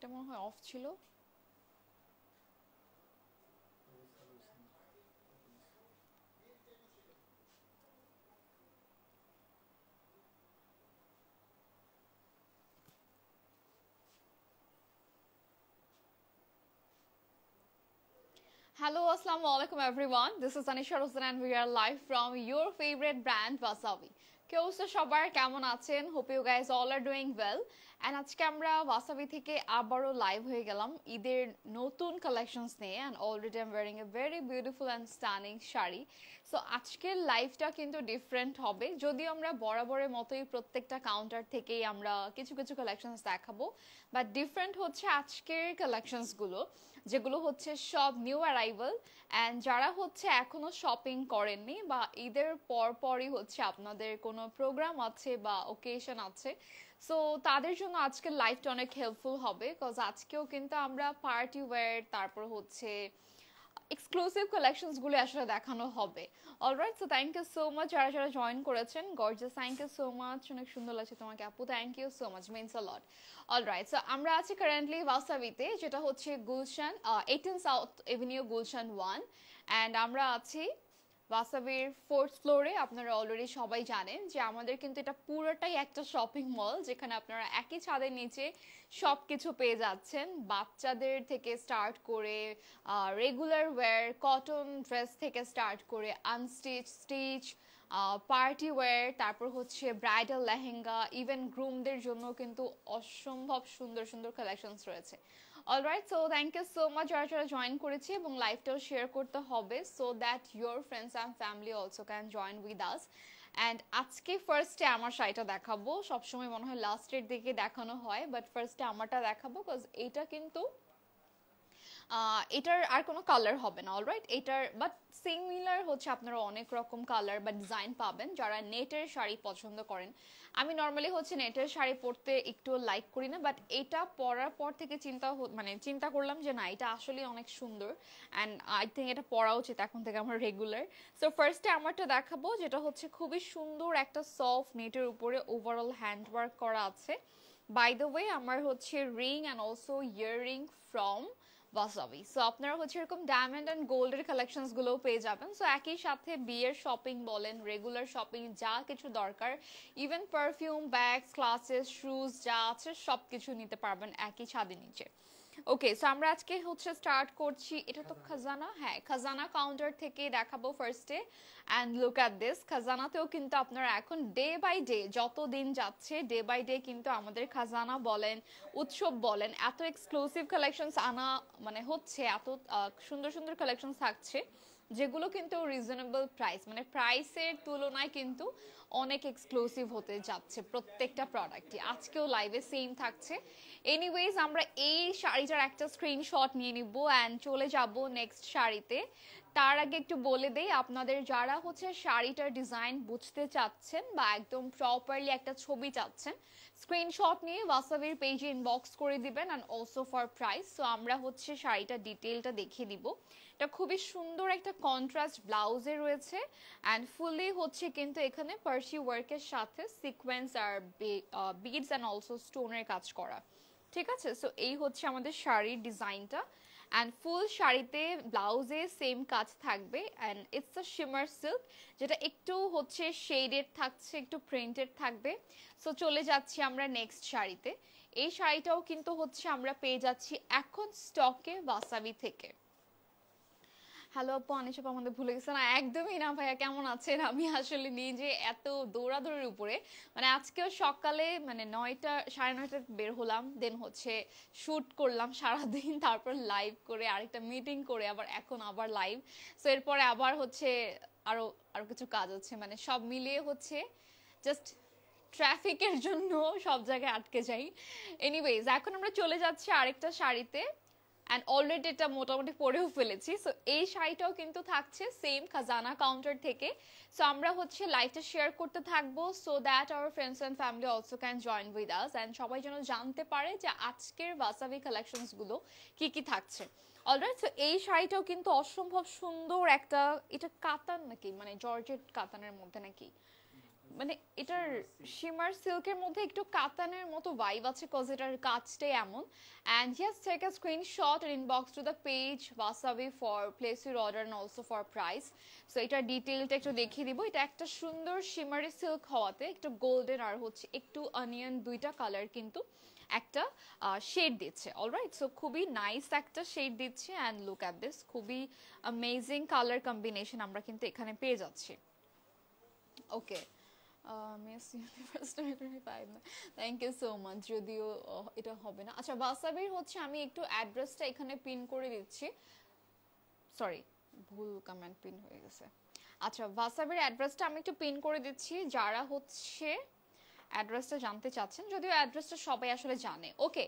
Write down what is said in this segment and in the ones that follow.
এটা মনে হয় অফ ছিল। Hello, assalamu alaikum everyone. This is Anisha Hussain and we are live from your favorite brand Wasabi. কি অবস্থা সবার, কেমন আছেন? Hope you guys all are doing well. And আজকে আমরা Wasabi থেকে আবারও লাইভ হয়ে গেলাম ঈদের নতুন কালেকশনস নিয়ে, and already I'm wearing a very beautiful and stunning sari. So আজকের লাইভটা কিন্তু ডিফারেন্ট হবে, যদিও আমরা বরাবরের মতোই প্রত্যেকটা কাউন্টার থেকেই আমরা কিছু কিছু কালেকশনস দেখাবো, বাট ডিফারেন্ট হচ্ছে আজকের কালেকশনসগুলো, যেগুলো হচ্ছে সব নিউ অ্যারাইভাল। অ্যান্ড যারা হচ্ছে এখনো শপিং করেননি বা ঈদের পরই হচ্ছে আপনাদের কোনো প্রোগ্রাম আছে বা ওকেশন আছে, সো তাদের জন্য আজকের লাইভটা অনেক হেল্পফুল হবে, বিকজ আজকেও কিন্তু আমরা পার্টি ওয়্যার, তারপর হচ্ছে এক্সক্লুসিভ কালেকশনসগুলো আসলে দেখানো হবে। Alright, so thank you so much যারা যারা জয়েন করেছেন। Gorgeous, thank you so much, অনেক সুন্দর লাগছে তোমাকে আপু, thank you so much, means a lot. Alright, so আমরা আছি কারেন্টলি ওয়াসাবিতে, যেটা হচ্ছে Gulshan 18 south avenue Gulshan 1, and আমরা আছি ওয়াসাবির 4th ফ্লোরে। আপনারা অলরেডি সবাই জানেন যে আমাদের কিন্তু এটা পুরোটাই একটা শপিং মল, যেখানে আপনারা একই ছাদের নিচে সব কিছু পেয়ে যাচ্ছেন, বাচ্চাদের থেকে স্টার্ট করে রেগুলার ওয়্যার, কটন ড্রেস থেকে স্টার্ট করে আনস্টিচ, স্টিচ, পার্টি ওয়্যার, তারপর হচ্ছে ব্রাইডাল লেহেঙ্গা, ইভেন গ্রুমদের জন্য কিন্তু অসম্ভব সুন্দর সুন্দর কালেকশনস রয়েছে। Alright, so thank you so much যারা যারা জয়েন করেছি, এবং লাইভটাও শেয়ার করতে হবে so that your friends and family also can join with us. And আজকে ফার্স্টে আমার শাড়িটা দেখাবো, সবসময় মনে হয় লাস্টের দিকে দেখানো হয়, বাট ফার্স্টে আমারটা দেখাবো, বিকজ এইটা কিন্তু এটার আর কোনো কালার হবে না। অলরাইট, এটার বাট সিমিলার হচ্ছে আপনারা অনেক রকম কালার বা ডিজাইন পাবেন যারা নেটের শাড়ি পছন্দ করেন। আমি নর্মালি হচ্ছে নেটের শাড়ি পরতে একটু লাইক করি না, বাট এটা পরার পর থেকে চিন্তা করলাম যে না, এটা আসলে অনেক সুন্দর, অ্যান্ড আই থিঙ্ক এটা পরা উচিত এখন থেকে আমার রেগুলার। সো ফার্স্টে আমারটা দেখাবো, যেটা হচ্ছে খুবই সুন্দর একটা সফট নেটের উপরে ওভারঅল হ্যান্ড ওয়ার্ক করা আছে। বাই দ্য ওয়ে, আমার হচ্ছে ring and also earring from wasabi. So আপনারা হচ্ছে এরকম ডায়মন্ড অ্যান্ড গোল্ডের কালেকশনস গুলোও পেয়ে যাবেন। সো একই সাথে বিয়ের শপিং বলেন, রেগুলার শপিং, যা কিছু দরকার, even perfume, bags, classes, shoes যা আছে সব কিছু নিতে পারবেন একই ছাদের নিচে। ওকে, সো আমরা আজকে হচ্ছে স্টার্ট করছি, এটা তো খাজানা, হ্যাঁ খাজানা কাউন্টার থেকে দেখাবো ফার্স্টে। অ্যান্ড লুক অ্যাট দিস, খাজানাতেও কিন্তু আপনারা এখন ডে বাই ডে, যত দিন যাচ্ছে ডে বাই ডে কিন্তু আমাদের খাজানা বলেন, উৎসব বলেন, এত এক্সক্লুসিভ কালেকশনস আনা মানে হচ্ছে, এত সুন্দর সুন্দর কালেকশন থাকছে, যেগুলো কিন্তু রিজনেবল প্রাইস, মানে প্রাইসের তুলনায় কিন্তু অনেক এক্সক্লুসিভ হতে যাচ্ছে প্রত্যেকটা প্রোডাক্টই। আজকেও লাইভে সেম থাকছে। এনিওয়েজ, আমরা এই শাড়িটার একটা স্ক্রিনশট নিয়ে নিব অ্যান্ড চলে যাব নেক্সট শাড়িতে। তার আগে একটু বলে দেই, আপনাদের যারা হচ্ছে শাড়িটার ডিজাইন বুঝতে চাচ্ছেন বা একদম প্রপারলি একটা ছবি চাচ্ছেন, স্ক্রিনশট নিয়ে ওয়াসাবির পেজে ইনবক্স করে দিবেন, and also for price. So আমরা হচ্ছে শাড়িটা ডিটেলটা দেখিয়ে দিব। এটা খুবই সুন্দর একটা কন্ট্রাস্ট ব্লাউজে রয়েছে, অ্যান্ড ফুলি হচ্ছে কিন্তু এখানে পার্সি ওয়ার্কের সাথে সিকোয়েন্স আর বিডস অ্যান্ড অলসো স্টোনের কাজ করা। ঠিক আছে, সো এই হচ্ছে আমাদের শাড়ির ডিজাইনটা, অ্যান্ড ফুল শাড়িতে ব্লাউজে সেম কাজ থাকবে, and it's a shimmer silk, যেটা একটু হচ্ছে শেডেড থাকছে, একটু প্রিন্টেড থাকবে। সো চলে যাচ্ছি আমরা নেক্সট শাড়িতে। এই শাড়িটাও কিন্তু হচ্ছে আমরা পেয়ে যাচ্ছি এখন স্টকে ওয়াসাবি থেকে। হ্যালো আপু, অনিশ আপু আমাদের ভুলে গেছে না? একদমই না ভাইয়া, কেমন আছেন? আমি আসলে নিজে এত দৌড়াদৌড়ির উপরে, মানে আজকেও সকালে মানে 9টা 9:30 বের হলাম, দেন হচ্ছে শুট করলাম সারাদিন, তারপর লাইভ করে আরেকটা মিটিং করে আবার এখন আবার লাইভ। সো এরপরে আবার হচ্ছে আরো আরো কিছু কাজ হচ্ছে, মানে সব মিলিয়ে হচ্ছে জাস্ট ট্রাফিকের জন্য সব জায়গায় আটকে যাই। এনিওয়েজ, এখন আমরা চলে যাচ্ছি আরেকটা শাড়িতে, অ্যান্ড অলরেডি এটা মোটামুটি পরেও ফেলেছি। সো এই শাড়িটাও কিন্তু থাকছে সেম খাজানা কাউন্টার থেকে। সো আমরা হচ্ছে লাইভটা শেয়ার করতে থাকবো so that our friends and family also can join with us, and সবাই যেন জানতে পারে যে আজকের ওয়াসাবি কালেকশনস গুলো কি কি থাকছে। অলরাইট, সো এই শাড়িটাও কিন্তু অসম্ভব সুন্দর একটা, এটা কাতান নাকি মানে জর্জেট কাতানের মধ্যে নাকি মানে এটার শিমার সিল্কের মধ্যে একটু কাতানের মতো ভাইব আছে কজ এটার কাজটাই এমন and yes take a screenshot and inbox to the page wasabi for place your order and also for price so এটার ডিটেইলটা একটু দেখিয়ে দিব এটা একটা সুন্দর শিমারি সিল্ক হওয়াতে একটু গোল্ডেন আর হচ্ছে একটু অনিয়ন দুইটা কালার কিন্তু একটা শেড দিচ্ছে অলরাইট সো খুবই নাইস একটা শেড দিচ্ছে and look at this খুবই অ্যামেজিং কালার কম্বিনেশন আমরা কিন্তু এখানে পেয়ে যাচ্ছি ওকে মিস ইউনিভার্স 2025 না থ্যাংক ইউ সো মাচ যদিও এটা হবে না আচ্ছা ওয়াসাবির হচ্ছে আমি একটু অ্যাড্রেসটা এখানে পিন করে দিচ্ছি সরি ভুল কমেন্ট পিন হয়ে গেছে আচ্ছা ওয়াসাবির অ্যাড্রেসটা আমি একটু পিন করে দিচ্ছি যারা হচ্ছে অ্যাড্রেসটা জানতে চাচ্ছেন যদিও অ্যাড্রেসটা সবাই আসলে জানে ওকে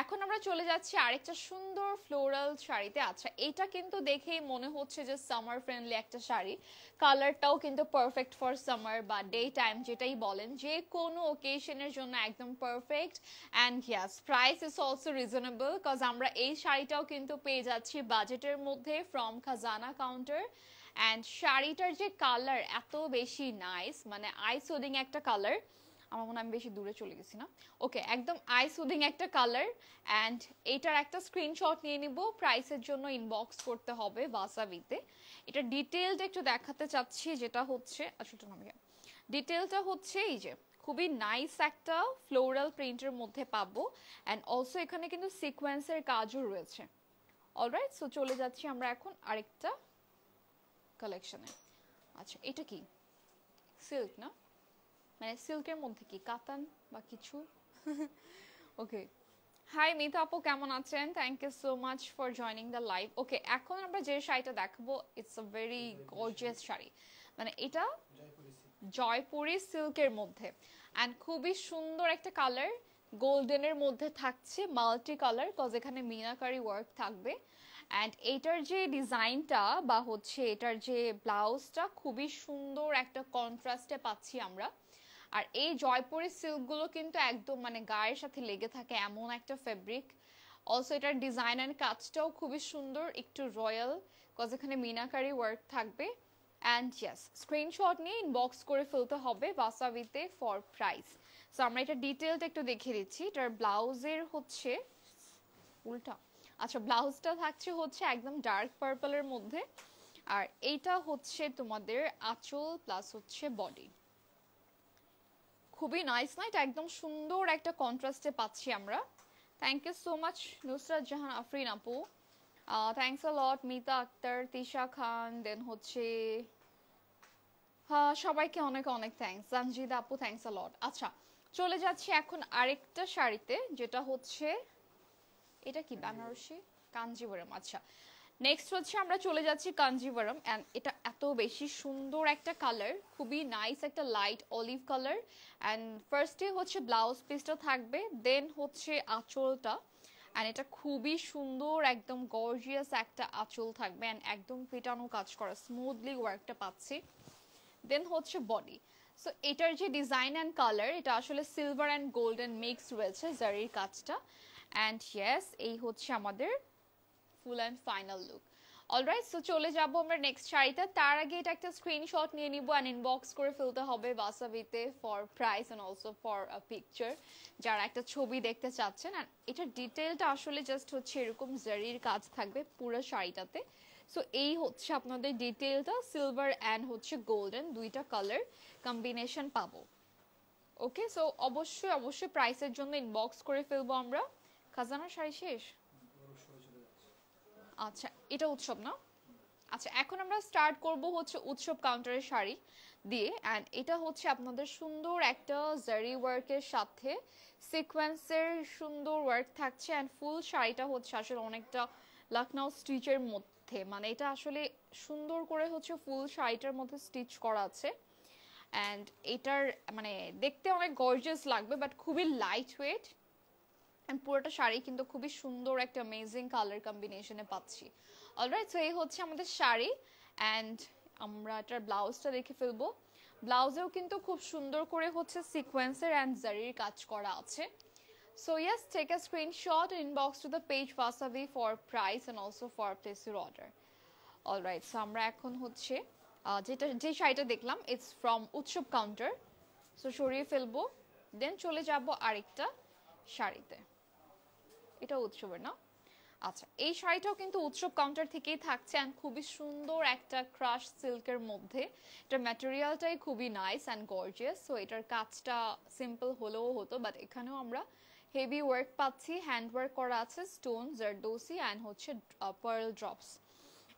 এখন আমরা চলে যাচ্ছি আরেকটা সুন্দর ফ্লোরাল শাড়িতে আচ্ছা এটা কিন্তু দেখেই মনে হচ্ছে যে সামার ফ্রেন্ডলি একটা শাড়ি কালারটাও কিন্তু পারফেক্ট ফর সামার বা ডে টাইম যেটাই বলেন যে কোনো ওকেশনের জন্য একদম perfect and yes price is also reasonable cause আমরা এই শাড়িটাও কিন্তু পেয়ে যাচ্ছি বাজেটের মধ্যে ফ্রম খাজানা কাউন্টার অ্যান্ড শাড়িটার যে কালার এত বেশি নাইস মানে আই সুদিং একটা কালার আমার মনে আমি বেশি দূরে চলে গেছি না ওকে একদম আই সুদিং একটা কালার অ্যান্ড এটার একটা স্ক্রিনশট নিয়ে নিব প্রাইসের জন্য ইনবক্স করতে হবে ওয়াসাবিতে এটা ডিটেইলটা একটু দেখাতে চাচ্ছি যেটা হচ্ছে আসলে নামে ডিটেইলটা হচ্ছে এই যে খুবই নাইস একটা ফ্লোরাল প্রিন্টের মধ্যে পাবো অ্যান্ড অলসো এখানে কিন্তু সিকোয়েন্সের কাজও রয়েছে অলরাইট সো চলে যাচ্ছি আমরা এখন আরেকটা কালেকশনে আচ্ছা এটা কি সিল্ক না মানে সিল্কের মধ্যে কি কাতান বা কিছু ওকে হাই মিতা আপু কেমন আছেন thank you so much for joining the live okay এখন আমরা যে শাড়িটা দেখাবো it's a very gorgeous sari মানে এটা জয়পুরি সিল্কের মধ্যে অ্যান্ড খুবই সুন্দর একটা কালার গোল্ডেনের মধ্যে থাকছে মাল্টি কালার কজ এখানে মিনাকারি ওয়ার্ক থাকবে অ্যান্ড এটার যে ডিজাইনটা বা হচ্ছে এটার যে ব্লাউজটা খুবই সুন্দর একটা কন্ট্রাস্টে পাচ্ছি আমরা আর এই জয়পুরি সিল্কগুলো কিন্তু একদম মানে গায়ের সাথে লেগে থাকে এমন একটা ফেব্রিক অলসো এটার ডিজাইন অ্যান্ড কাজটাও খুবই সুন্দর একটু রয়্যাল কজ এখানে মিনাকারি ওয়ার্ক থাকবে অ্যান্ড ইয়েস স্ক্রিনশট নিয়ে ইনবক্স করে ফেলতে হবে ওয়াসাবিতে ফর প্রাইস সো আমরা এটা ডিটেলটা একটু দেখিয়ে দিচ্ছি এটার ব্লাউজের হচ্ছে উল্টা আচ্ছা ব্লাউজটা থাকছে হচ্ছে একদম ডার্ক পার্পলের মধ্যে আর এইটা হচ্ছে তোমাদের আঁচল প্লাস হচ্ছে বডি খুবই নাইস না এটা একদম সুন্দর একটা কন্ট্রাস্টে পাচ্ছি আমরা thank you so much Nusrat Jahan Afrin আপু thanks a lot Mita Akter Tisha Khan then হচ্ছে সবাইকে অনেক অনেক থ্যাংকস জানজিদা আপু থ্যাংকস আ লট আচ্ছা চলে যাচ্ছি এখন আরেকটা শাড়িতে যেটা হচ্ছে এটা কি বেনারসি কাঞ্জিবরম আচ্ছা নেক্সট হচ্ছে আমরা চলে যাচ্ছি কাঞ্জিবরম এন্ড এটা এত বেশি সুন্দর একটা কালার খুবই নাইস একটা লাইট অলিভ কালার এন্ড ফার্স্টে হচ্ছে ব্লাউজ পিসটা থাকবে দেন হচ্ছে আঁচলটা এন্ড এটা খুবই সুন্দর একদম গর্জিয়াস একটা আঁচল থাকবে এন্ড একদম পেটানো কাজ করা স্মুথলি ওয়ার্কটা পাচ্ছি দেন হচ্ছে বডি সো এটার যে ডিজাইন অ্যান্ড কালার এটা আসলে সিলভার অ্যান্ড গোল্ডেন মিক্স রয়েছে জারির কাজটা অ্যান্ড ইয়েস এই হচ্ছে আমাদের full and final look alright so চলে যাবো আমরা নেক্সট শাড়িতে তার আগে এটা একটা স্ক্রিনশট নিয়ে নিব অ্যান্ড ইনবক্স করে ফেলতে হবে ওয়াসাবিতে for price and also for a picture যারা একটা ছবি দেখতে চাচ্ছেন অ্যান্ড এটার ডিটেলটা আসলে জাস্ট হচ্ছে এরকম জারির কাজ থাকবে পুরো শাড়িটাতে সো এই হচ্ছে আপনাদের ডিটেলটা সিলভার অ্যান্ড হচ্ছে গোল্ডেন দুইটা কালার কম্বিনেশন পাবো ওকে সো অবশ্যই অবশ্যই প্রাইসের জন্য ইনবক্স করে ফেলবো আমরা খাজানা শাড়ি শেষ আচ্ছা এটা উৎসব না আচ্ছা এখন আমরা স্টার্ট করব হচ্ছে উৎসব কাউন্টারের শাড়ি দিয়ে এন্ড এটা হচ্ছে আপনাদের সুন্দর একটা জারি ওয়ার্কের সাথে সিকোয়েন্সের সুন্দর ওয়ার্ক থাকছে এন্ড ফুল শাড়িটা হচ্ছে আসলে অনেকটা লখনউ স্টিচের মধ্যে মানে এটা আসলে সুন্দর করে হচ্ছে ফুল শাড়িটার মধ্যে স্টিচ করা আছে এন্ড এটার মানে দেখতে অনেক গর্জিয়াস লাগবে বাট খুবই লাইট ওয়েট এন্ড পুরোটা শাড়ি কিন্তু খুবই সুন্দর একটা অ্যামেজিং কালার কম্বিনেশনে পাচ্ছি অলরাইট সো এই হচ্ছে আমাদের শাড়ি এন্ড আমরা এটার ব্লাউজটা দেখে ফেলবো ব্লাউজেও কিন্তু খুব সুন্দর করে হচ্ছে সিকোয়েন্সের এন্ড জারির কাজ করা আছে so yes take a screenshot inbox to the page Wasabi for price and also for place your order alright so আমরা এখন হচ্ছে যে শাড়িটা দেখলাম it's from Utsob counter so সরিয়ে ফেলবো, দেন চলে যাব আরেকটা শাড়িতে। এটা উৎসবের না? আচ্ছা, এই শাড়িটাও কিন্তু উৎসব কাউন্টার থেকেই থাকছে এন্ড খুবই সুন্দর একটা ক্রাশ সিল্কের মধ্যে। এটার ম্যাটেরিয়ালটাই খুবই নাইস এন্ড গর্জিয়াস। সো এটার কাজটা সিম্পল হলেও হতো, বাট এখানেও আমরা হেভি ওয়ার্ক পাচ্ছি, হ্যান্ড ওয়ার্ক করা আছে, স্টোন, জারদোসি এন্ড হচ্ছে পার্ল ড্রপস।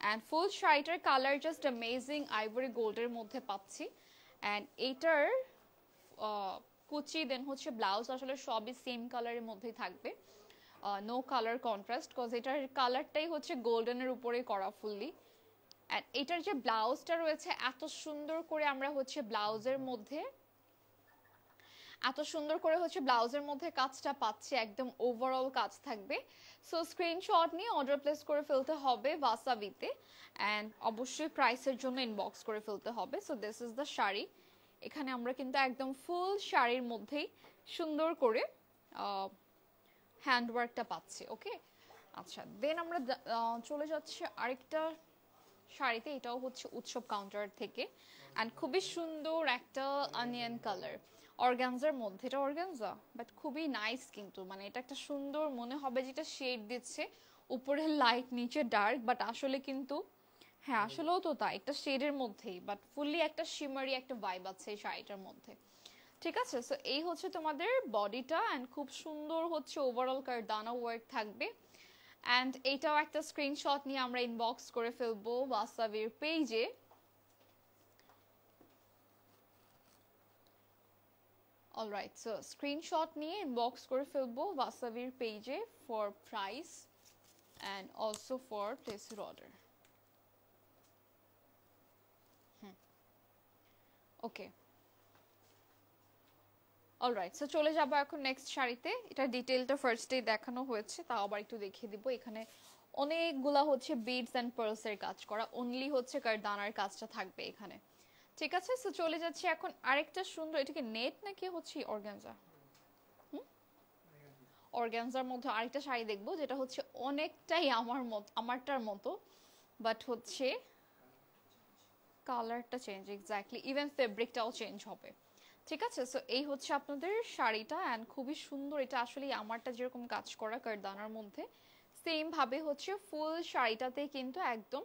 অ্যান্ড ফুল শাড়িটার কালার জাস্ট অ্যামেজিং আইভরি গোল্ডের মধ্যে পাচ্ছি। অ্যান্ড এইটার কুচি দেন হচ্ছে ব্লাউজ আসলে সবই সেম কালারের মধ্যেই থাকবে, নো কালার কন্ট্রাস্ট, কজ এটার কালারটাই হচ্ছে গোল্ডেনের উপরে করা ফুললি। অ্যান্ড এটার যে ব্লাউজটা রয়েছে এত সুন্দর করে আমরা হচ্ছে ব্লাউজের মধ্যে কাজটা পাচ্ছি, একদম ওভারঅল কাজ থাকবে। সো স্ক্রিনশট নিয়ে অর্ডার প্লেস করে ফেলতে হবে ওয়াসাবিতে, অ্যান্ড অবশ্যই প্রাইসের জন্য ইনবক্স করে ফেলতে হবে। So this is the sari. এখানে আমরা কিন্তু একদম ফুল শাড়ির মধ্যেই সুন্দর করে হ্যান্ডওয়ার্কটা পাচ্ছি। ওকে, আচ্ছা, দেন আমরা চলে যাচ্ছি আরেকটা শাড়িতে। এটাও হচ্ছে উৎসব কাউন্টার থেকে, অ্যান্ড খুবই সুন্দর একটা অনিয়ন কালার অর্গানজার মধ্যে। এটা অর্গানজা বাট খুবই নাইস, কিন্তু মানে এটা একটা সুন্দর মনে হবে যেটা শেড দিচ্ছে, উপরে লাইট নিচে ডার্ক, বাট আসলে কিন্তু হ্যাঁ আসলেও তো তাই, একটা শেডের মধ্যেই বাট ফুললি একটা শিমারি একটা ভাইব আছে এই শাড়িটার মধ্যে। ঠিক আছে, সো এই হচ্ছে তোমাদের বডিটা, অ্যান্ড খুব সুন্দর হচ্ছে ওভারঅল কারদানা ওয়ার্ক থাকবে। অ্যান্ড এইটাও একটা স্ক্রিনশট নিয়ে আমরা ইনবক্স করে ফেলবো ওয়াসাবির পেজে। অলরাইট, সো স্ক্রিনশট নিয়ে ইনবক্স করে ফেলবো ওয়াসাবির পেজে for price and also for প্লেসের অর্ডার। ওকে, অলরাইট, সো চলে যাবো এখন নেক্সট শাড়িতে। এটা ডিটেলটা ফার্স্টেই দেখানো হয়েছে, তাও আবার একটু দেখিয়ে দিব। এখানে অনেকগুলা হচ্ছে বিডস অ্যান্ড পার্লসের কাজ করা, অনলি হচ্ছে কারদানার কাজটা থাকবে এখানে। ঠিক আছে, সো চলে যাচ্ছে এখন আরেকটা সুন্দর, এটাকে নেট নাকি হচ্ছে অর্গানজা, অর্গানজার মধ্যে আরেকটা শাড়ি দেখবো, যেটা হচ্ছে অনেকটাই আমারটার মতো, বাট হচ্ছে কালারটা চেঞ্জ, এক্স্যাক্টলি ইভেন ফেব্রিকটাও চেঞ্জ হবে। ঠিক আছে, সো এই হচ্ছে আপনাদের শাড়িটা, অ্যান্ড খুবই সুন্দর। এটা আসলে আমারটা যেরকম কাজ করা কারদানার মধ্যে, সেম ভাবে হচ্ছে ফুল শাড়িটাতে কিন্তু একদম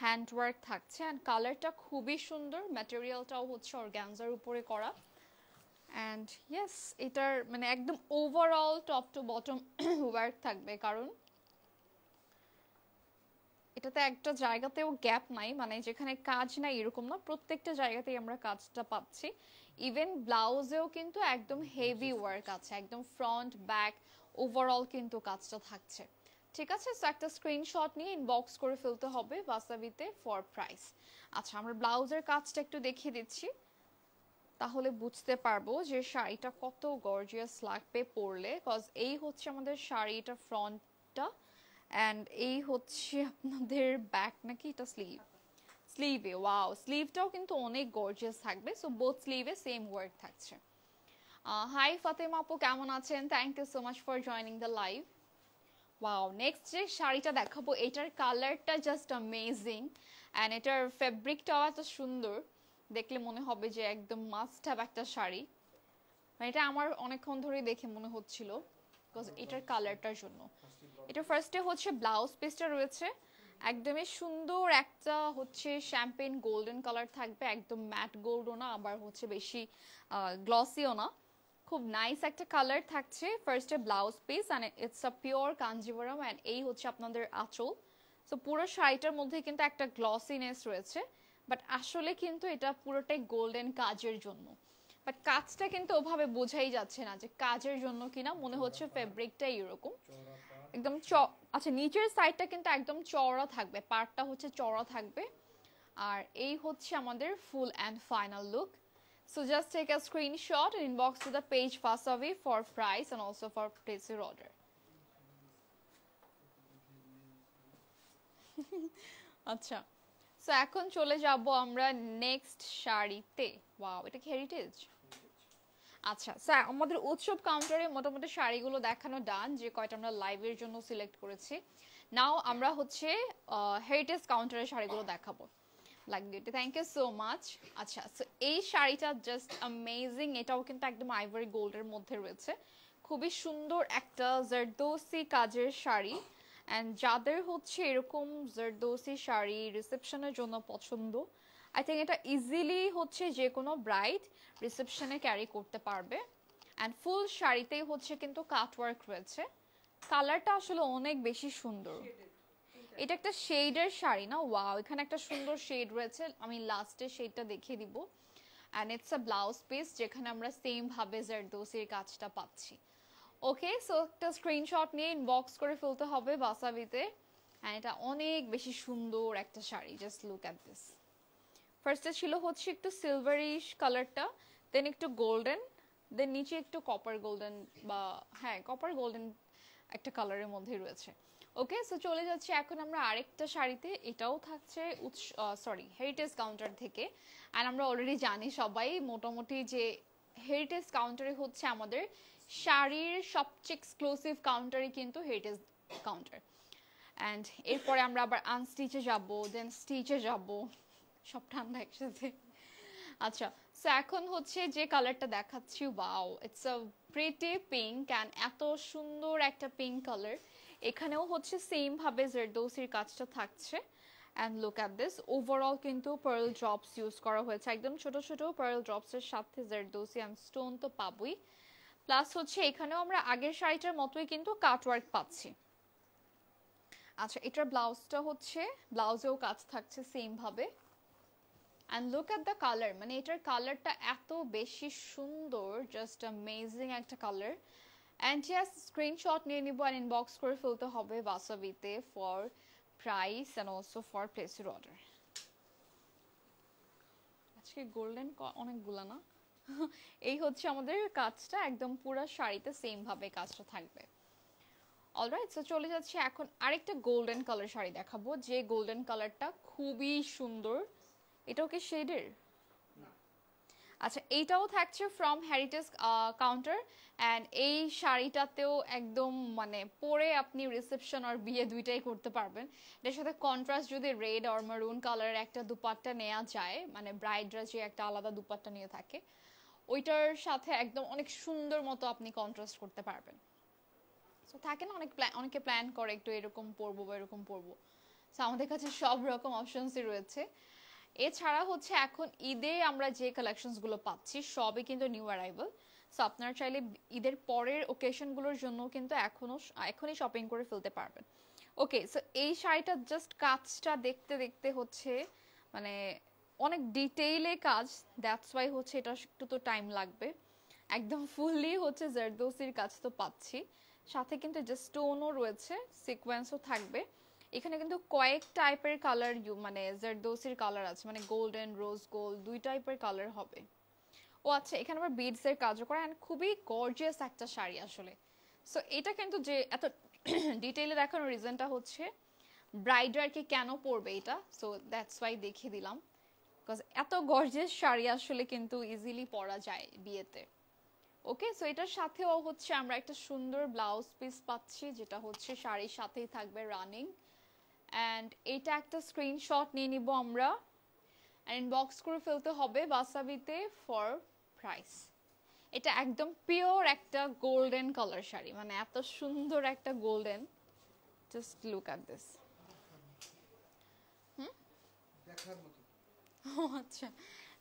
হ্যান্ড ওয়ার্ক থাকছে, অ্যান্ড কালারটা খুবই সুন্দর, ম্যাটেরিয়ালটাও হচ্ছে অর্গানজার উপরে করা। অ্যান্ড ইয়েস, এটার মানে একদম overall top to bottom work থাকবে, কারণ এটাতে একটা জায়গাতেও গ্যাপ নাই, মানে যেখানে কাজ নাই এরকম না, প্রত্যেকটা জায়গাতেই আমরা কাজটা পাচ্ছি। ইভেন ব্লাউজেও কিন্তু একদম হেভি ওয়ার্ক আছে, একদম ফ্রন্ট ব্যাক ওভারঅল কিন্তু কাজটা থাকছে। ঠিক আছে, সো একটা স্ক্রিনশট নিয়ে ইনবক্স করে ফেলতে হবে ওয়াসাবিতে ফর প্রাইস। আচ্ছা, আমরা ব্লাউজের কাজটা একটু দেখিয়ে দিচ্ছি, তাহলে বুঝতে পারবো যে শাড়িটা কত গর্জিয়াস লাগবে পরলে। কজ এই হচ্ছে আমাদের শাড়িটা ফ্রন্টটা, অ্যান্ড এই হচ্ছে আপনাদের ব্যাক নাকি এটা স্লিভে। ওয়াও, স্লিভটাও কিন্তু অনেক গর্জিয়াস থাকবে। সো বোথ স্লিভে সেম ওয়ার্ক থাকছে। হাই ফাতেমা আপু, কেমন আছেন? Thank you so much for joining the live. Wow, next যে শাড়িটা দেখাবো এটার কালারটা জাস্ট অ্যামেজিং, অ্যান্ড এটার ফেব্রিকটাও এত সুন্দর, দেখলে মনে হবে যে একদম মাস্ট হ্যাভ একটা শাড়ি। মানে এটা আমার অনেকক্ষণ ধরে দেখে মনে হচ্ছিল, বিকজ এটার কালারটার জন্য। এটা ফার্স্টে হচ্ছে ব্লাউজ পিসটা রয়েছে, একদমই সুন্দর একটা হচ্ছে শ্যাম্পেন গোল্ডেন কালার থাকবে, একদম ম্যাট গোল্ডও না আবার হচ্ছে বেশি গ্লসিও না, খুব নাইস একটা কালার থাকছে। ফার্স্টে blouse piece, and it's a pure Kanjivaram, and এই হচ্ছে আপনাদের আঁচল। সো পুরো শাড়িটার মধ্যে কিন্তু একটা গ্লসিনেস রয়েছে, বাট আসলে কিন্তু এটা পুরোটাই গোল্ডেন কাজের জন্য, বাট কাজটা কিন্তু ওভাবে বোঝাই যাচ্ছে না যে কাজের জন্য কিনা, মনে হচ্ছে ফেব্রিকটাই এরকম একদম আচ্ছা, নিচের সাইডটা কিন্তু একদম চওড়া থাকবে, পার্টটা হচ্ছে চওড়া থাকবে। আর এই হচ্ছে আমাদের full and final look. So just take a screenshot and inbox to the page Wasabi for price and also for place your order. আচ্ছা, সো এখন চলে যাব আমরা নেক্সট শাড়িতে। ওয়াও, এটা কি হেরিটেজ? আচ্ছা স্যার, আমাদের উৎসব কাউন্টারে মোটামুটি শাড়িগুলো দেখানো ডান, যে কয়টা আমরা লাইভের জন্য সিলেক্ট করেছি। নাও আমরা হচ্ছে হেরিটেজ কাউন্টারের শাড়িগুলো দেখাবো। Black beauty, thank you so much. আচ্ছা, সো এই শাড়িটা জাস্ট অ্যামেজিং, এটাও কিন্তু একদম আইভরি গোল্ডের মধ্যে রয়েছে, খুবই সুন্দর একটা জারদৌসি কাজের শাড়ি। অ্যান্ড যাদের হচ্ছে এরকম জারদৌসি শাড়ি রিসেপশনের জন্য পছন্দ, আই থিঙ্ক এটা ইজিলি হচ্ছে যে কোনো ব্রাইড রিসেপশনে ক্যারি করতে পারবে। অ্যান্ড ফুল শাড়িতেই হচ্ছে কিন্তু কাটওয়ার্ক রয়েছে, কালারটা আসলে অনেক বেশি সুন্দর। এটা একটা শেডের শাড়ি না, ওয়াও, এখানে একটা সুন্দর শেড রয়েছে, আমি লাস্টে শেডটা দেখিয়ে দিব। And it's a blouse piece যেখানে আমরা সেম ভাবে জারদৌসির কাজটা পাচ্ছি। ওকে, সো একটা স্ক্রিনশট নিয়ে ইনবক্স করে ফেলতে হবে বাসাবিতে। অ্যান্ড এটা অনেক বেশি সুন্দর একটা sari, just look at this. ফার্স্টে ছিল হচ্ছে একটু সিলভারিশ কালারটা, দেন একটু গোল্ডেন, দেন নিচে একটু কপার গোল্ডেন, বা হ্যাঁ কপার গোল্ডেন একটা কালারের মধ্যে রয়েছে। ওকে, সো চলে যাচ্ছি এখন আমরা আরেকটা শাড়িতে, এটাও থাকছে হেরিটেজ কাউন্টার থেকে। অ্যান্ড আমরা অলরেডি জানি সবাই মোটামুটি যে হেরিটেজ কাউন্টারে হচ্ছে আমাদের শাড়ির সবচেয়ে এক্সক্লুসিভ কাউন্টারই কিন্তু হেরিটেজ কাউন্টার। অ্যান্ড এরপরে আমরা আবার আনস্টিচে যাব, দেন স্টিচে যাব, সব ঠান্ডা একসাথে। আচ্ছা, সো এখন হচ্ছে যে কালারটা দেখাচ্ছি, wow, it's a pretty pink. And এত সুন্দর একটা পিঙ্ক কালার, এখানেও হচ্ছে সেম ভাবে জারদৌসির কাজটা থাকছে। And look at this, overall কিন্তু পার্ল ড্রপস ইউজ করা হয়েছে, একদম ছোট ছোট পার্ল ড্রপসের সাথে জারদৌসি অ্যান্ড স্টোন তো পাবই, প্লাস হচ্ছে এখানেও আমরা আগের শাড়িটার মতোই কিন্তু কাটওয়ার্ক পাচ্ছি। আচ্ছা, এটার ব্লাউজটা হচ্ছে, ব্লাউজেও কাজ থাকছে সেম ভাবে। And look at the colour, মানে এটার কালারটা এত বেশি সুন্দর, জাস্ট অ্যামেজিং একটা কালার। অ্যান্ড ইয়াস, স্ক্রিনশট নিয়ে নিব আর ইনবক্স করে ফেলতে হবে বাসাবিতে for price and also for প্লেসের অর্ডার। আজকে গোল্ডেন অনেকগুলো না। এই হচ্ছে আমাদের কাজটা, একদম পুরো শাড়িতে সেম ভাবে কাজটা থাকবে। অলরাইট, সো চলে যাচ্ছি এখন আরেকটা গোল্ডেন কালার শাড়ি দেখাবো, যে গোল্ডেন কালারটা খুবই সুন্দর। এটাও কি শেডের? আচ্ছা, এইটাও থাকছে ফ্রম হেরিটেজ কাউন্টার। অ্যান্ড এই শাড়িটাতেও একদম মানে পরে আপনি রিসেপশন আর বিয়ে দুইটাই করতে পারবেন। এটার সাথে কন্ট্রাস্ট যদি রেড আর মারুন কালারের একটা দুপাট্টা নেওয়া যায়, মানে ব্রাইডরা যে একটা আলাদা দুপাট্টা নিয়ে থাকে, ওইটার সাথে একদম অনেক সুন্দর মতো আপনি কন্ট্রাস্ট করতে পারবেন। সো থাকে না অনেকে প্ল্যান করে একটু এরকম পরবো বা এরকম পরবো, সো আমাদের কাছে সব রকম অপশনসই রয়েছে। এছাড়া হচ্ছে এখন ঈদে আমরা যে কালেকশনসগুলো পাচ্ছি সবই কিন্তু নিউ অ্যারাইভাল। সো আপনারা চাইলে ঈদের পরের ওকেশনগুলোর জন্য কিন্তু এখনই শপিং করে ফেলতে পারবেন। ওকে, সো এই শাড়িটা জাস্ট কাজটা দেখতে দেখতে হচ্ছে মানে অনেক ডিটেইলে কাজ, দ্যাটস ওয়াই হচ্ছে এটা একটু তো টাইম লাগবে। একদম ফুললি হচ্ছে জারদৌসির কাজ তো পাচ্ছি, সাথে কিন্তু যে স্টোনও রয়েছে, সিকোয়েন্সও থাকবে। এখানে কিন্তু কয়েক টাইপের কালার মানে জারদৌসির কালার আছে, মানে গোল্ডেন রোজ গোল্ড দুই টাইপের কালার হবে। ও আচ্ছা, এখানে আবার বিডস এর কাজও করে, এন্ড খুবই গর্জিয়াস একটা শাড়ি আসলে। সো এটা কিন্তু যে এত ডিটেইলে দেখানোর রিজনটা হচ্ছে ব্রাইডরা আর কি কেন পরবে এটা, সো দ্যাটস ওয়াই দেখিয়ে দিলাম, বিকজ এত গর্জিয়াস শাড়ি আসলে কিন্তু ইজিলি পরা যায় বিয়েতে। ওকে, সো এটার সাথেও হচ্ছে আমরা একটা সুন্দর ব্লাউজ পিস পাচ্ছি, যেটা হচ্ছে শাড়ির সাথেই থাকবে রানিং। অ্যান্ড এটা একটা স্ক্রিনশট নিয়ে নিব আমরা, ইনবক্স করে ফেলতে হবে বাসাবিতে ফর প্রাইস। এটা একদম পিওর একটা গোল্ডেন কালার শাড়ি, মানে এত সুন্দর একটা golden, just look at this. ও আচ্ছা,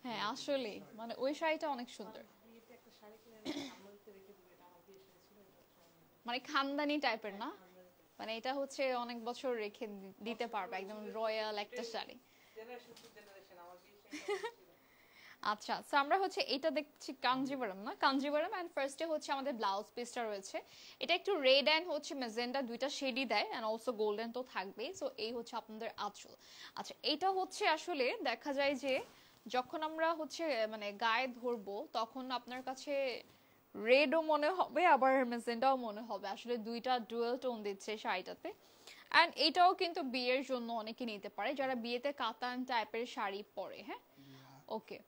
হ্যাঁ আসলে মানে ওই শাড়িটা অনেক সুন্দর, মানে খানদানি টাইপের না, মানে এটা হচ্ছে অনেক বছর রেখে দিতে পারবে, একদম রয়্যাল একটা শাড়ি। আচ্ছা, সো আমরা হচ্ছে এটা দেখছি কাঞ্জিভারাম না, কাঞ্জিভারাম। এন্ড ফার্স্টে হচ্ছে আমাদের ব্লাউজ পিসটা রয়েছে, এটা একটু রেড এন্ড হচ্ছে মেজেন্ডা দুইটা শেডই দেয়, এন্ড অলসো গোল্ডেন তো থাকবেই। সো এই হচ্ছে আপনাদের আঁচল। আচ্ছা, এটা হচ্ছে আসলে দেখা যায় যে যখন আমরা হচ্ছে মানে গায়ে ধরবো তখন আপনার কাছে রেডও মনে হবে আবার মেজেন্ডাও মনে হবে, আসলে দুইটা ডুয়েল টোন দিচ্ছে শাড়িটাতে। অ্যান্ড এটাও কিন্তু বিয়ের জন্য অনেকে নিতে পারে যারা বিয়েতে কাতান টাইপের শাড়ি পরে। হ্যাঁ, ওকে,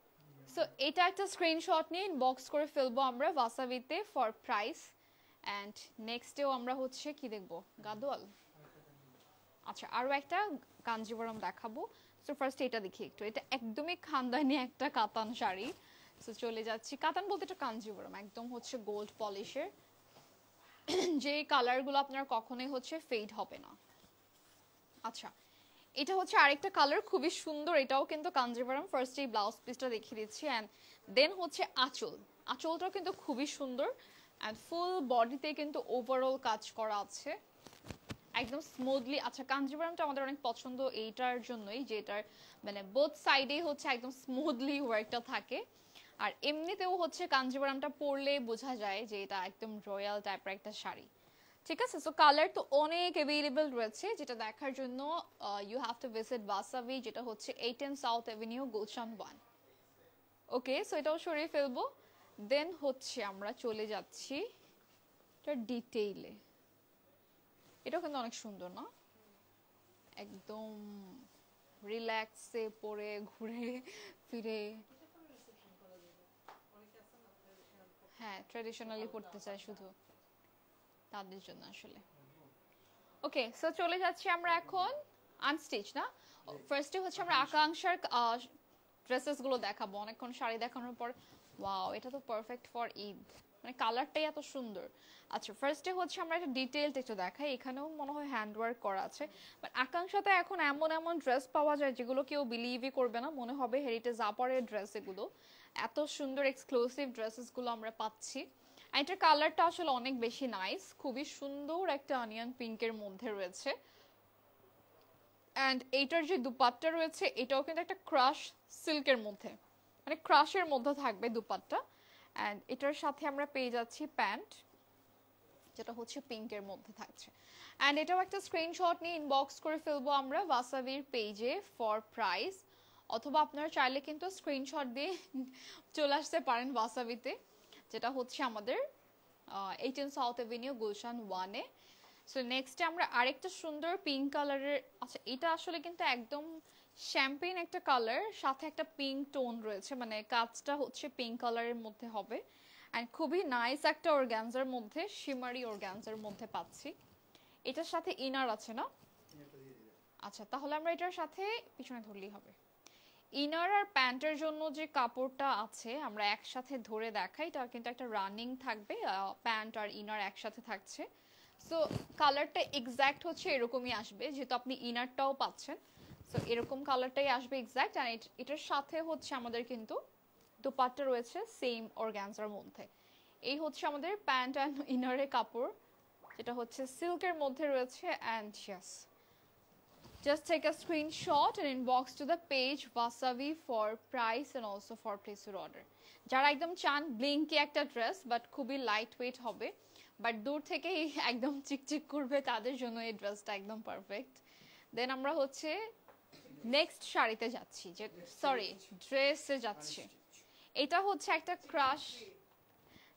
সো এটা একটা স্ক্রিনশট নিয়ে ইনবক্স করে ফেলবো আমরা ওয়াসাবিতে ফর প্রাইস। অ্যান্ড নেক্সটেও আমরা হচ্ছে কি দেখবো, গাদোয়াল। আচ্ছা, আরও একটা কাঞ্জিভারম দেখাবো, সো ফার্স্ট এটা দেখি একটু, এটা একদমই খানদানি একটা কাতান শাড়ি। সো চলে যাচ্ছি, কাতান বলতে এটা কাঞ্জিবরম, একদম হচ্ছে গোল্ড পলিশের, যে কালারগুলো আপনার কখনোই হচ্ছে ফেড হবে না। আচ্ছা, এটা হচ্ছে আরেকটা কালার, খুবই সুন্দর, এটাও কিন্তু কাঞ্জিবরম। ফার্স্ট এই ব্লাউজ পিসটা দেখিয়ে দিচ্ছি, অ্যান্ড দেন হচ্ছে আঁচল, আঁচলটাও কিন্তু খুবই সুন্দর, অ্যান্ড ফুল বডিতে কিন্তু ওভারঅল কাজ করা আছে একদম স্মুথলি। আচ্ছা, কাঞ্জিবরমটা আমাদের অনেক পছন্দ এইটার জন্যই, যে এটার মানে বোথ সাইডেই হচ্ছে একদম স্মুথলি ওয়ার্কটা থাকে। আর এমনিতেও হচ্ছে কাঞ্জিবরমটা পরলে বোঝা যায় যে এটা একদম রয়্যাল টাইপের একটা শাড়ি। ঠিক আছে, সো কালার তো অনেক অ্যাভেলেবল রয়েছে, যেটা দেখার জন্য ইউ হ্যাভ টু ভিজিট বাসাবি, যেটা হচ্ছে 810 সাউথ এভিনিউ, গুলশান 1। ওকে, সো এটাও সরিয়ে ফেলবো। দেন হচ্ছে আমরা চলে যাচ্ছি এটা ডিটেইলে। এটাও কিন্তু অনেক সুন্দর না, একদম রিল্যাক্সে পরে ঘুরে ফিরে, হ্যাঁ ট্র্যাডিশনালি পড়তে চাই শুধু তাদের জন্য আসলে। ওকে, সো চলে যাচ্ছি আমরা এখন আনস্টিচ না, ফার্স্টে হচ্ছে আমরা আকাঙ্ক্ষার ড্রেসেস গুলো দেখাবো। অনেকক্ষণ শাড়ি দেখানোর পর ওয়াও, এটা তো পারফেক্ট ফর ঈদ, মানে কালারটাই এত সুন্দর। আচ্ছা, ফার্স্টে হচ্ছে আমরা একটা ডিটেইলড একটু দেখাই, এখানেও মনে হয় হ্যান্ড ওয়ার্ক করা আছে, বাট আকাঙ্ক্ষাতে এখন এমন এমন ড্রেস পাওয়া যায় যেগুলো কেউ বিলিভই করবে না, মনে হবে হেরিটেজ আপারের ড্রেস এগুলো, এত সুন্দর এক্সক্লুসিভ ড্রেসেস গুলো আমরা পাচ্ছি। এটার কালারটা আসলে অনেক বেশি নাইস, খুবই সুন্দর একটা অনিয়ন পিঙ্কের মধ্যে রয়েছে। অ্যান্ড এইটার যে দুপাট্টা রয়েছে এটাও কিন্তু একটা ক্রাশ সিল্কের মধ্যে, মানে ক্রাশের মধ্যে থাকবে দুপাট্টা। অ্যান্ড এটার সাথে আমরা পেয়ে যাচ্ছি প্যান্ট, যেটা হচ্ছে পিঙ্কের মধ্যে থাকছে। অ্যান্ড এটাও একটা স্ক্রিনশট নিয়ে ইনবক্স করে ফেলবো আমরা ওয়াসাবির পেজে ফর প্রাইস, অথবা আপনারা চাইলে কিন্তু স্ক্রিনশট দিয়ে চলে আসতে পারেন ওয়াসাবিতে, যেটা হচ্ছে আমাদের 18 সাউথ এভিনিউ, গুলশান 1-এ। সো নেক্সটে আমরা আরেকটা সুন্দর পিঙ্ক কালারের, আচ্ছা এটা আসলে কিন্তু একদম শ্যাম্পেন একটা কালার, সাথে একটা পিঙ্ক টোন রয়েছে, মানে কাজটা হচ্ছে পিঙ্ক কালারের মধ্যে হবে। অ্যান্ড খুবই নাইস একটা অর্গানজার মধ্যে, শিমারি অর্গানজার মধ্যে পাচ্ছি। এটার সাথে ইনার আছে না? আচ্ছা, তাহলে আমরা এটার সাথে পিছনে ধরলেই হবে। ইনার আর প্যান্টের জন্য যে কাপড়টা আছে আমরা একসাথে ধরে দেখাই, এটা কিন্তু একটা রানিং থাকবে, প্যান্ট আর ইনার একসাথে থাকছে। সো কালারটা এক্স্যাক্ট হচ্ছে এরকমই আসবে, যেহেতু আপনি ইনারটাও পাচ্ছেন, সো এরকম কালারটাই আসবে এক্স্যাক্ট। আর এটার সাথে হচ্ছে আমাদের কিন্তু দোপাট্টা রয়েছে সেম অর্গানজার মধ্যে। এই হচ্ছে আমাদের প্যান্ট অ্যান্ড ইনারের কাপড়, যেটা হচ্ছে সিল্কের মধ্যে রয়েছে। And yes, just take a screenshot and inbox to the page Wasabi for price and also for place your order. যারা একদম চান ব্লিঙ্কি একটা ড্রেস বাট খুবই লাইট ওয়েট হবে, বাট দূর থেকেই একদম চিকচিক করবে, তাদের জন্য এই ড্রেসটা একদম পারফেক্ট। দেন আমরা হচ্ছে নেক্সট শাড়িতে যাচ্ছি, যে সরি ড্রেসে যাচ্ছি। এটা হচ্ছে একটা ক্রাশ,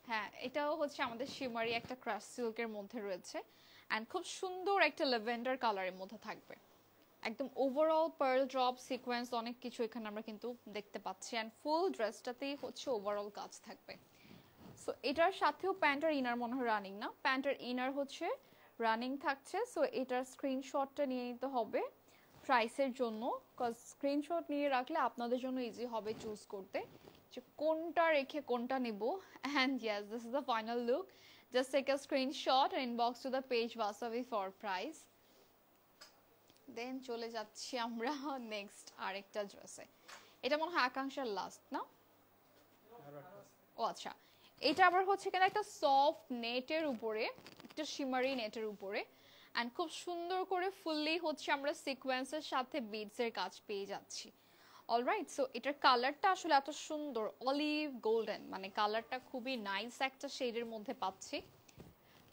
হ্যাঁ এটাও হচ্ছে আমাদের শিমারি একটা ক্রাশ সিল্কের মধ্যে রয়েছে, অ্যান্ড খুব সুন্দর একটা ল্যাভেন্ডার কালারের মধ্যে থাকবে, একদম ওভারঅল পার্ল ড্রপ সিকোয়েন্স অনেক কিছু এখানে আমরা কিন্তু দেখতে পাচ্ছি। অ্যান্ড ফুল ড্রেসটাতেই হচ্ছে ওভারঅল কাজ থাকবে। সো এটার সাথেও প্যান্ট আর ইনার মনে হয় রানিং না, প্যান্ট আর ইনার হচ্ছে রানিং থাকছে। সো এটার স্ক্রিনশটটা নিয়ে নিতে হবে প্রাইসের জন্য, কজ স্ক্রিনশট নিয়ে রাখলে আপনাদের জন্য ইজি হবে চুজ করতে যে কোনটা রেখে কোনটা নিব। And yes, this is the final look. Just take a screenshot and inbox to the page Wasabi for price. Then চলে যাচ্ছি আমরা নেক্সট আরেকটা ড্রেসে, এটা মনে হয় আকাঙ্ক্ষার লাস্ট না? ও আচ্ছা, এটা আবার হচ্ছে কিনা একটা সফট নেটের উপরে, একটা শিমারি নেটের উপরে, অ্যান্ড খুব সুন্দর করে ফুললি হচ্ছে আমরা সিকোয়েন্সের সাথে বিডসের কাজ পেয়ে যাচ্ছি। অলরাইট, সো এটার কালারটা আসলে এত সুন্দর অলিভ গোল্ডেন, মানে কালারটা খুবই নাইস একটা শেডের মধ্যে পাচ্ছি।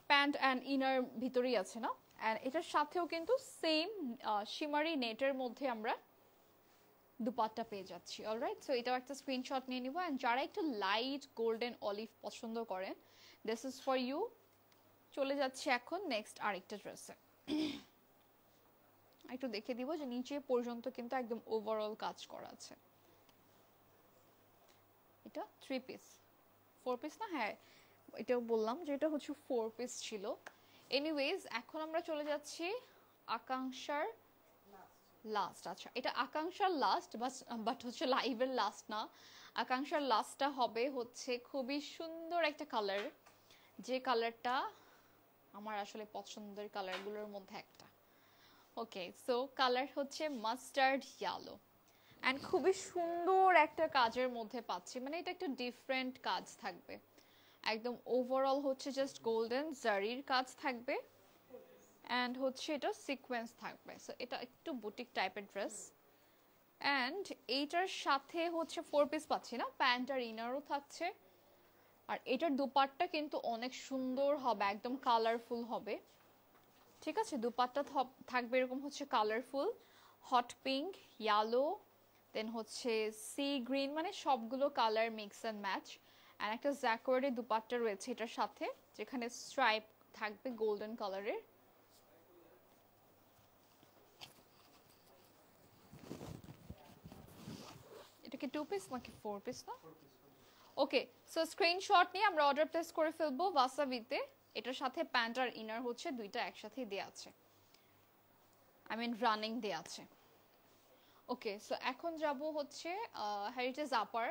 প্যান্ট অ্যান্ড ইনার ভিতরেই আছে না? অ্যান্ড এটার সাথেও কিন্তু সেম শিমারি নেটের মধ্যে আমরা দুপাট্টা পেয়ে যাচ্ছি। অলরাইট, সো এটাও একটা স্ক্রিনশট নিয়ে নিব। অ্যান্ড যারা একটু লাইট গোল্ডেন অলিভ পছন্দ করেন, দিস ইজ ফর ইউ। চলে যাচ্ছি এখন নেক্সট আরেকটা ড্রেসে, একটু দেখে দিব যে নিচে পর্যন্ত কিন্তু একদম ওভারঅল কাজ করা আছে। এটা 3 পিস 4 পিস না, হ্যাঁ এটাও বললাম যে এটা হচ্ছে 4 পিস ছিল। এনিওয়েজ, এখন আমরা চলে যাচ্ছি আকাঙ্ক্ষার লাস্ট, আচ্ছা এটা আকাঙ্ক্ষার লাস্ট, বাট হচ্ছে লাইভের লাস্ট না। আকাঙ্ক্ষার লাস্টটা হবে হচ্ছে খুবই সুন্দর একটা কালার, যে কালারটা আমার আসলে পছন্দের কালারগুলোর মধ্যে একটা। ওকে, সো কালার হচ্ছে মাস্টার্ড ইয়েলো অ্যান্ড খুবই সুন্দর একটা কাজের মধ্যে পাচ্ছি, মানে এটা একটা ডিফারেন্ট কাজ থাকবে একদম। ওভারঅল হচ্ছে জাস্ট গোল্ডেন জারির কাজ থাকবে অ্যান্ড হচ্ছে এটা সিকোয়েন্স থাকবে। সো এটা একটু বুটিক টাইপের ড্রেস অ্যান্ড এইটার সাথে হচ্ছে 4 পিস পাচ্ছি না, প্যান্ট আর ইনারও থাকছে। আর এটার দুপাট্টা কিন্তু অনেক সুন্দর হবে, একদম কালারফুল হবে। ঠিক আছে, দুপাট্টা থাকবে এরকম হচ্ছে কালারফুল, হট পিঙ্ক, ইয়েলো, দেন হচ্ছে সি গ্রিন, মানে সবগুলো colour mix and match. And একটা জ্যাকওয়ার্ডের দুপাট্টা রয়েছে এটার সাথে, যেখানে স্ট্রাইপ থাকবে গোল্ডেন কালারের। এটা কি 2 পিস নাকি 4 পিস না? ওকে, সো স্ক্রিনশট নিয়ে আমরা অর্ডার প্লেস করে ফেলবো ওয়াসাবিতে। এটার সাথে প্যান্ট আর ইনার হচ্ছে দুইটা একসাথে দেয়া আছে, আই মিন রানিং দেয়া আছে। ওকে, সো এখন যাব হচ্ছে হেরিটেজ আপার,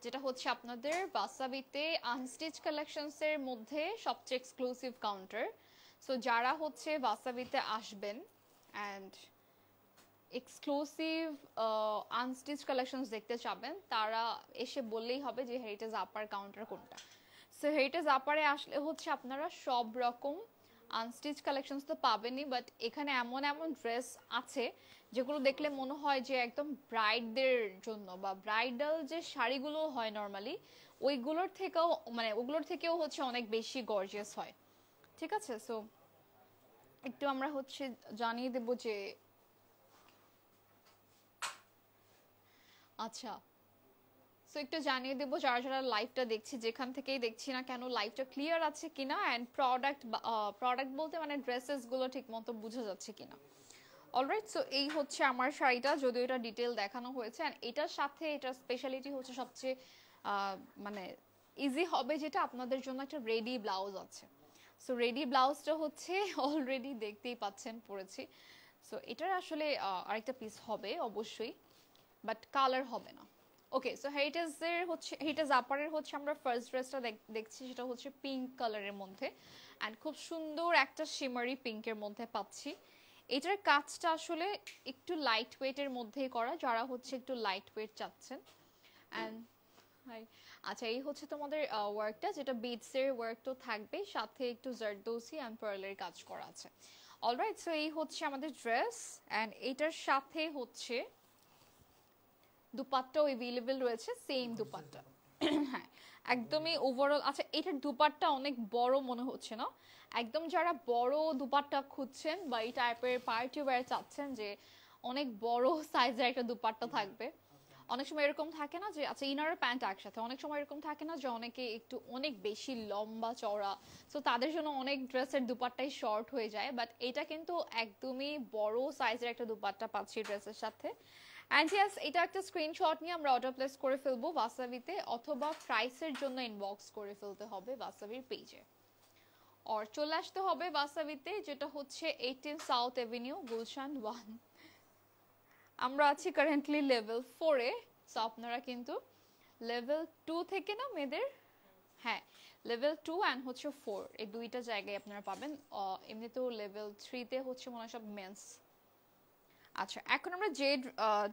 যেটা হচ্ছে আপনাদের ওয়াসাবিতে আনস্টিচ কালেকশনসের মধ্যে সবচেয়ে এক্সক্লুসিভ কাউন্টার। সো যারা হচ্ছে ওয়াসাবিতে আসবেন অ্যান্ড এক্সক্লুসিভ আনস্টিচ কালেকশনস দেখতে চাবেন, তারা এসে বললেই হবে যে হেরিটেজ আপার কাউন্টার কোনটা। সো হেরিটেজ আপারে আসলে হচ্ছে আপনারা সব রকম আনস্টিচ কালেকশনস তো পাবেনই, বাট এখানে এমন এমন ড্রেস আছে যেগুলো দেখলে মনে হয় যে একদম ব্রাইডদের জন্য, বা ব্রাইডাল যে শাড়িগুলো হয় নর্মালি ওইগুলোর থেকেও, মানে ওগুলোর থেকেও হচ্ছে অনেক বেশি গর্জিয়াস হয়। ঠিক আছে, সো একটু আমরা হচ্ছে জানিয়ে দেব যে, আচ্ছা সো একটু জানিয়ে দেবো যারা যারা লাইভটা দেখছি, যেখান থেকেই দেখছি না কেন, লাইভটা ক্লিয়ার আছে কিনা অ্যান্ড প্রোডাক্ট বলতে মানে ড্রেসেসগুলো ঠিক মতো বোঝা যাচ্ছে কিনা। অলরাইট, সো এই হচ্ছে আমার শাড়িটা, যদিও এটা ডিটেল দেখানো হয়েছে। অ্যান্ড এটার সাথে এটার স্পেশালিটি হচ্ছে সবচেয়ে মানে ইজি হবে যেটা, আপনাদের জন্য একটা রেডি ব্লাউজ আছে। সো রেডি ব্লাউজটা হচ্ছে অলরেডি দেখতেই পাচ্ছেন পরেছি। সো এটার আসলে আরেকটা পিস হবে অবশ্যই, বাট কালার হবে না। ওকে, সো হেরিটেজের হচ্ছে, হেরিটেজ আপারের হচ্ছে আমরা ফার্স্ট ড্রেসটা দেখছি, সেটা হচ্ছে পিঙ্ক কালারের মধ্যে অ্যান্ড খুব সুন্দর একটা শিমারি পিঙ্কের মধ্যে পাচ্ছি। এটার কাজটা আসলে একটু লাইট ওয়েটের মধ্যেই করা, যারা হচ্ছে একটু লাইট ওয়েট চাচ্ছেন। অ্যান্ড আচ্ছা, এই হচ্ছে তোমাদের ওয়ার্কটা, যেটা বিটসের ওয়ার্ক তো থাকবে, সাথে একটু জারদৌসি অ্যান্ড পার্লের কাজ করা আছে। অলরাইট, সো এই হচ্ছে আমাদের ড্রেস অ্যান্ড এটার সাথে হচ্ছে দুপাট্টাও अवेलेबल রয়েছে, সেম দুপাট্টা। হ্যাঁ, একদমই ওভারঅল। আচ্ছা, এটার দুপাট্টা অনেক বড় মনে হচ্ছে না? একদম যারা বড় দুপাট্টা খুঁজছেন বা এই টাইপের পার্টি ওয়্যার চাচ্ছেন যে অনেক বড় সাইজের একটা দুপাট্টা থাকবে, অনেক সময় এরকম থাকে না যে, আচ্ছা ইনার প্যান্ট একসাথে, অনেক সময় এরকম থাকে না যে অনেকে একটু অনেক বেশি লম্বা চওড়া, সো তাদের জন্য অনেক ড্রেসের দুপাট্টাই শর্ট হয়ে যায়, বাট এটা কিন্তু একদমই বড় সাইজের একটা দুপাট্টা পাচ্ছি ড্রেসের সাথে। অ্যান্ড ইয়েস, এটা একটা স্ক্রিনশট নিয়ে আমরা অর্ডার প্লেস করে ফেলবো ওয়াসাবিতে, অথবা প্রাইসের জন্য ইনবক্স করে ফেলতে হবে ওয়াসাবির পেজে, আর চলে আসতে হবে ওয়াসাবিতে, যেটা হচ্ছে 18 সাউথ এভিনিউ, গুলশান 1। আমরা আছি কারেন্টলি লেভেল 4-এ। সো আপনারা কিন্তু লেভেল 2 থেকে না মেয়েদের, হ্যাঁ লেভেল 2 অ্যান্ড হচ্ছে 4, এই দুইটা জায়গায় আপনারা পাবেন। এমনিতেও লেভেল 3-তে হচ্ছে মনে হয় সব মেন্স। আচ্ছা, এখন আমরা যে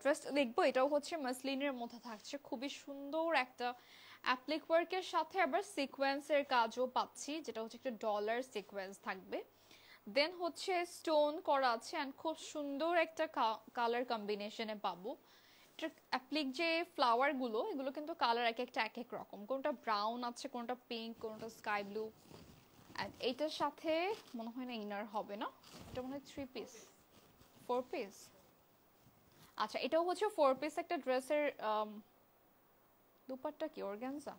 ড্রেসটা দেখবো এটাও হচ্ছে মাসলিনের মধ্যে থাকছে, খুবই সুন্দর একটা অ্যাপ্লিক ওয়ার্কের সাথে আবার সিকোয়েন্সের কাজও পাচ্ছি, যেটা হচ্ছে একটা ডলার সিকোয়েন্স থাকবে, দেন হচ্ছে স্টোন করা আছে অ্যান্ড খুব সুন্দর একটা কালার কম্বিনেশনে পাবো। এটা অ্যাপ্লিক যে ফ্লাওয়ারগুলো, এগুলো কিন্তু কালার এক একটা এক এক রকম, কোনটা ব্রাউন আছে, কোনটা পিঙ্ক, কোনটা স্কাই ব্লু। অ্যান্ড এইটার সাথে মনে হয় না ইনার হবে না, এটা মনে হয় 3 পিস 4 পিস। আচ্ছা, এটাও হচ্ছে 4 পিস একটা ড্রেসের দুপাট্টা কি অর্গানজা?